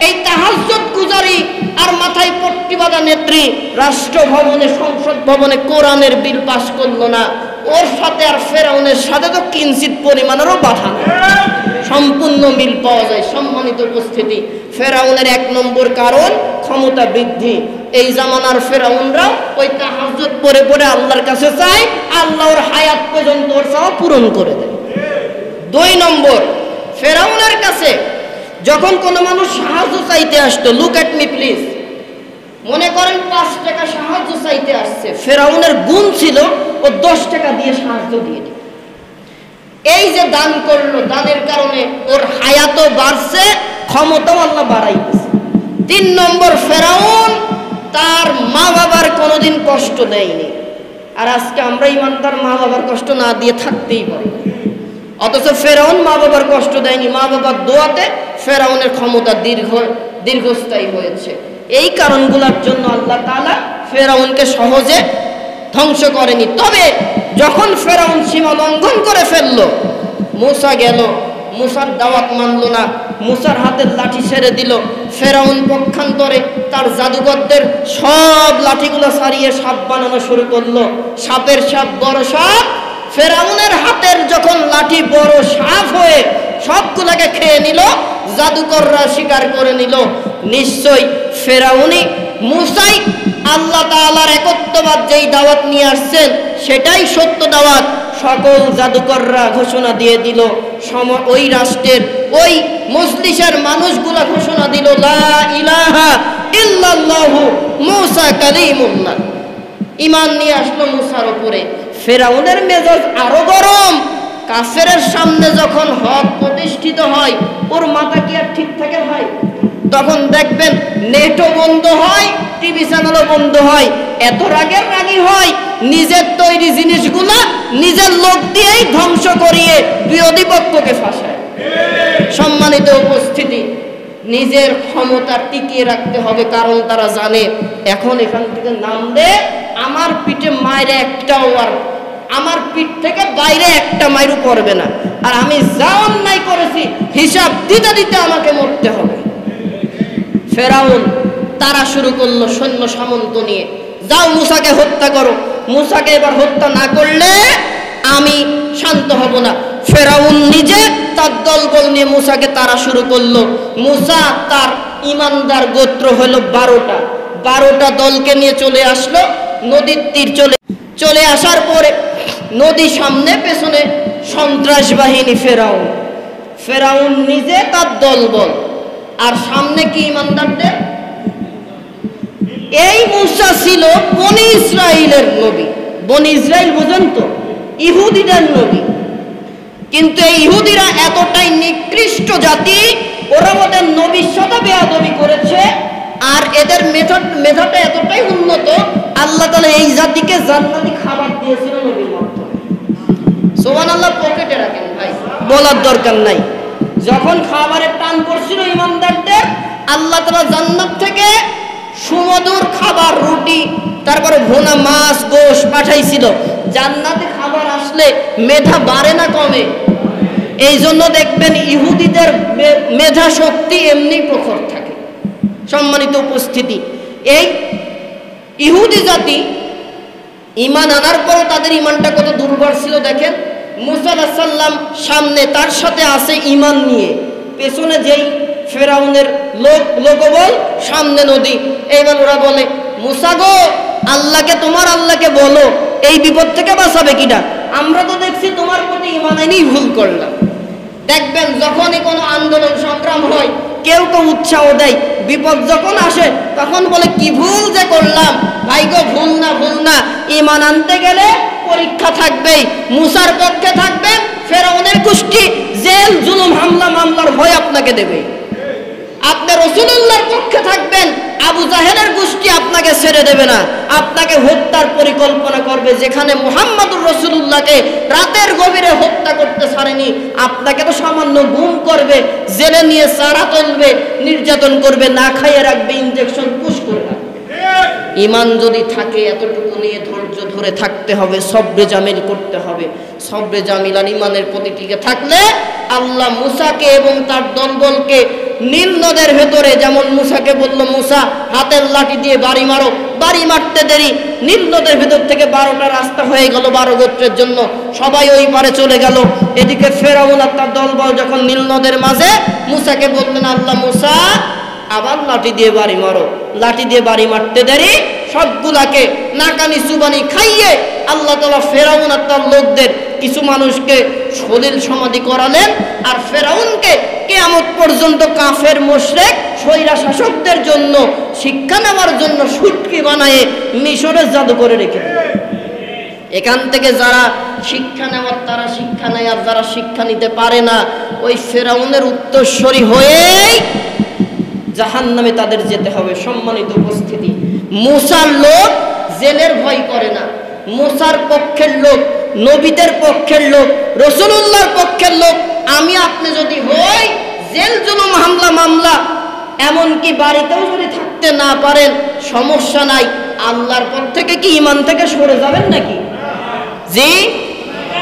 এই তাহাজ্জুদ গুজারি আর মাথায় পট্টি বাঁধা নেত্রী রাষ্ট্রভবনে, সংসদ ভবনে কোরআনের বিল পাস করলো না, ওর সাথে আর ফেরাউনের সাথে তো কিঞ্চিত পরিমাণেরও বাধা নেই, সম্পূর্ণ মিল পাওয়া যায়। সম্মানিত উপস্থিতি, ফেরাউনের 1 নম্বর কারণ ক্ষমতা বৃদ্ধি। এই জামানার ফেরাউনরাও ওই তাহাজ্জুদ পড়ে পড়ে আল্লাহর কাছে চায়, আল্লাহ ওর হায়াত পর্যন্ত ওর চাওয়া পূরণ করে দেয়। 2 নম্বর, ফেরাউনের কাছে যখন কোনো মানুষ সাহায্য চাইতে আসতো, লুক এট মি প্লিজ, মনে করেন 5 টাকা সাহায্য চাইতে আসছে, ফেরাউনের গুণ ছিল ও 10 টাকা দিয়ে সাহায্য দিয়ে দিত। এই যে দান করলো, দানের কারণে ওর হায়াতও বাড়ছে, ক্ষমতাও আল্লাহ বাড়াইতেছে। 3 নম্বর, ফেরাউন তার মা বাবার কোনোদিন কষ্ট দেয়নি। আর আজকে আমরা ইমানদার মা বাবার কষ্ট না দিয়ে থাকতেই পারি, অথচ ফেরাউন মা বাবার কষ্ট দেয়নি। মা বাবার দোয়াতে ফেরাউনের ক্ষমতা দীর্ঘস্থায়ী হয়েছে। এই কারণগুলোর জন্য আল্লাহ তাআলা ফেরাউনকে সহজে ধ্বংস করেনি। তবে যখন ফেরাউন সীমা লঙ্ঘন করে ফেললো, মূসা গেল, মূসার দাওয়াত মানলো না, মূসার হাতের লাঠি ছেড়ে দিল। ফেরাউন পক্ষান্তরে তার জাদুকরদের সব লাঠিগুলো সারিয়ে সাপ বানানো শুরু করলো। সাপের সাপ, বড় সাপ। ফেরাউনের হাতের যখন লাঠি বড় সাপ হয়ে সবগুলোকে খেয়ে নিল, জাদুকররা স্বীকার করে নিল নিশ্চয় ফেরাউনই, মূসাই আল্লাহ তাআলার একত্ববাদ যেই দাওয়াত নিয়ে আসছেন সেটাই সত্য দাওয়াত। সকল জাদুকররা ঘোষণা দিয়ে দিল, ওই রাষ্ট্রের ওই মজলিসের মানুষগুলা ঘোষণা দিল, লা ইলাহা ইল্লাল্লাহু মূসা কালিমুল্লাহ। ঈমান নিয়ে আসলো মূসার উপরে। ফেরাউনের মেজাজ আরো গরম। কাফেরের সামনে যখন হক প্রতিষ্ঠিত হয়, ওর মাথা কি আর ঠিক থাকে ভাই? তখন দেখবেন নেটও বন্ধ হয়, টিভি চ্যানেলও বন্ধ হয়। এত রাগের রাগী হয়, নিজের তৈরি জিনিসগুলা নিজের লোক দিয়েই ধ্বংস করিয়ে বিরোধী পক্ষকে ফাঁসায়। সম্মানিত উপস্থিতি, নিজের ক্ষমতা টিকিয়ে রাখতে হবে, কারণ তারা জানে এখন এখান থেকে নামলে আমার পিঠে মায়ের একটাও, আর আমার পিঠ থেকে বাইরে একটা মাইরও পড়বে না, আর আমি যা অন্যায় করেছি হিসাব দিতে দিতে আমাকে মরতে হবে। ফেরাউন তারা শুরু করলো সৈন্য সামন্ত নিয়ে, যাও মূসাকে হত্যা করো, মূসাকে এবার হত্যা না করলে আমি শান্ত হব না। ফেরাউন নিজে তার দলবল নিয়ে মূসাকে তারা শুরু করলো। মূসা তার ইমানদার গোত্র হলো 12টা দলকে নিয়ে চলে আসলো নদীর তীর। চলে আসার পরে নদী সামনে, পেছনে সন্ত্রাস বাহিনী ফেরাউন নিজে তার দলবল, আর সামনে কি ইমানদারদের। এই মূসা ছিল বনি ইসরাইলের নবী। বনি ইসরাইল বুঝেন তো, ইহুদিদের নবী। কিন্তু এই ইহুদিরা এতটাই নিকৃষ্ট জাতি, ওরা ওদের নবীর সাথে বেয়াদবি করেছে, আর এদের মেধাটা এতটাই উন্নত, আল্লাহ তাআলা এই জাতিকে জান্নাতি খাবার দিয়েছিল নবীর মাধ্যমে। সুবহানাল্লাহ, পকেটে রাখেন ভাই, বলার দরকার নাই। যখন খাবারের টান পড়ছিল ইমানদারদের, আল্লাহ তাআলা জান্নাত থেকে সুমধুর খাবার, রুটি, তারপরে ভুনা মাছ, গোশত পাঠাইছিল। জান্নাতে খাবার আসলে মেধা বাড়ে না কমে? এই জন্য দেখবেন ইহুদিদের মেধা শক্তি এমনি প্রখর থাকে। সম্মানিত উপস্থিতি, এই ইহুদি জাতি ঈমান আনার পর তাদের ঈমানটা কত দুর্বল ছিল দেখেন। মূসা আলাইহিস সালাম সামনে, তার সাথে আছে ঈমান নিয়ে, পেছনে যেই ফেরাউনের লোকবল, সামনে নদী। এইবার ওরা বলে, মুসা গো, আল্লাহকে বলো এই বিপদ থেকে বাঁচাবে কিনা, আমরা তো দেখছি তোমার প্রতি ঈমান এনেই ভুল করলাম। দেখবেন যখনই কোনো আন্দোলন সংগ্রাম হয়, কেউ উৎসাহ দেয়, বিপদ যখন আসে তখন বলে কি ভুল যে করলাম। ভাই গো, ভুল না, ঈমান আনতে গেলে পরীক্ষা থাকবেই। মুসার পক্ষে থাকবেন ফেরাউনের গোষ্ঠী, জেল, জুলুম, হামলা মামলার ভয় আপনাকে দেবে। আপনি রাসূলুল্লাহর পক্ষে থাকবেন, আবু জাহেলের গোষ্ঠী আপনাকে ছেড়ে দেবে না, আপনাকে হত্যার পরিকল্পনা করবে। যেখানে মুহাম্মদুর রাসূলুল্লাহকে রাতের গভীরে হত্যা করতে ছাড়েনি, আপনাকে তো সামান্য গুম করবে, জেলে নিয়ে চারা তুলবে, নির্যাতন করবে, না খাইয়ে রাখবে, ইনজেকশন পুশ করে রাখবে। ঈমান যদি থাকে এতটুকু নিয়ে ধৈর্য ধরে থাকতে হবে, সবরে জামিল করতে হবে। সবরে জামিল আর ঈমানের প্রতি টিকে থাকলে আল্লাহ মুসাকে এবং তার দলবলকে নীল নদের ভেতরে, যেমন মুসাকে বলল মুসা হাতের লাঠি দিয়ে বাড়ি মারো, বাড়ি মারতে দেরি, নীল নদের ভেতর থেকে 12টা রাস্তা হয়ে গেল 12 গোত্রের জন্য, সবাই ওই পারে চলে গেল। এদিকে ফেরাউন আর তার দলবল যখন নীল নদের মাঝে, মুসাকে বললেন আল্লাহ মুসা আবার লাঠি দিয়ে বাড়ি মারো, লাঠি দিয়ে বাড়ি মারতে দেরি, সবগুলাকে নাকানি চুবানি খাইয়ে আল্লাহ তাআলা ফেরাউন আর তার লোকদের কিছু মানুষকে সলিল সমাধি করালেন। আর ফেরাউনকে কিয়ামত পর্যন্ত কাফের মুশরিক স্বৈরা শাসকদের জন্য শিক্ষা নেওয়ার জন্য সুটকি বানায়ে মিশরের জাদুঘরে রেখে দিলেন। এখান থেকে যারা শিক্ষা নেওয়ার তারা শিক্ষা নেয়, আর যারা শিক্ষা নিতে পারে না ওই ফেরাউনের উত্তরসূরি হয়েই জাহান্নামে তাদের যেতে হবে। সম্মানিত উপস্থিতি, মুসার লোক জেলের ভয় করে না, মুসার পক্ষের লোক, নবীদের পক্ষের লোক, রাসূলুল্লাহর পক্ষের লোক আমি আপনি যদি হই, জেল জুলুম হামলা মামলা, এমনকি বাড়িতেও যদি থাকতে না পারেন সমস্যা নাই, আল্লাহর পথ থেকে কি ঈমান থেকে সরে যাবেন নাকি? জি।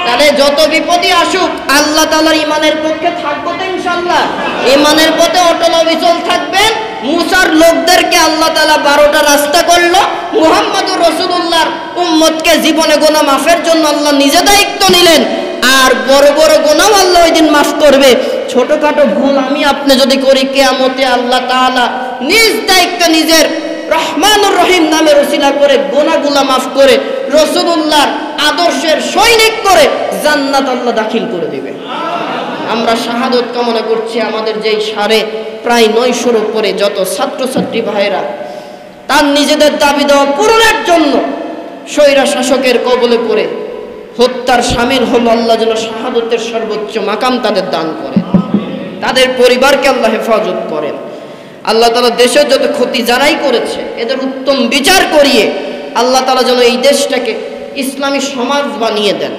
তাহলে যত বিপদই আসুক আল্লাহ তাআলার ঈমানের পক্ষে থাকবো তো ইনশাআল্লাহ। ঈমানের পথে অটল অবিচল থাকবেন। মুসার লোকদেরকে আল্লাহ তাআলা 12টা রাস্তা করলো, মুহাম্মদুর রাসূলুল্লাহর উম্মতকে জীবনে গুনাহ মাফের জন্য আল্লাহ নিজে দায়িত্ব নিলেন। আর বড় বড় গুনাহ আল্লাহ ওই দিন মাফ করবে। ছোটখাটো ভুল আমি আপনি যদি করি, কিয়ামতে আল্লাহ তাআলা নিজ দায়িত্বে নিজের রহমানুর রহিম নামের ওসিলা করে গুনাহগুলো মাফ করে রাসূলুল্লাহর আদর্শের সৈনিক করে জান্নাত আল্লাহ দাখিল করে দিবে। আমরা শাহাদত কামনা করছি। আমাদের যেই প্রায় 900-র উপরে যত ছাত্রছাত্রী ভাইরা তার নিজেদের দাবি দেওয়া পূরণের জন্য স্বৈরা শাসকের কবলে পড়ে হত্যার শামিল হল, আল্লাহ যেন শাহাদতের সর্বোচ্চ মাকাম তাদের দান করেন, তাদের পরিবারকে আল্লাহ হেফাজত করেন। আল্লাহ তাআলা দেশের যত ক্ষতি যারাই করেছে এদের উত্তম বিচার করিয়ে আল্লাহ তাআলা যেন এই দেশটাকে ইসলামী সমাজ বানিয়ে দেন।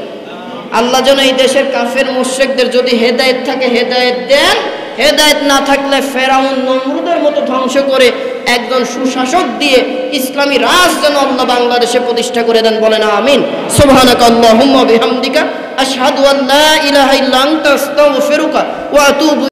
আল্লাহ যেন এই দেশের কাফের মুশরিকদের যদি হেদায়েত থাকে হেদায়েত দেন, হেদায়েত না থাকলে ফেরাউন নমরুদের মতো ধ্বংস করে একজন সুশাসক দিয়ে ইসলামী রাজ যেন আল্লাহ বাংলাদেশে প্রতিষ্ঠা করে দেন। বলেন আমিন। সুবহানাকাল্লাহুম্মা বিহামদিকা আশহাদু আল্লা ইলাহা ইল্লা আনতা আস্তাগফিরুকা ওয়া আতুবু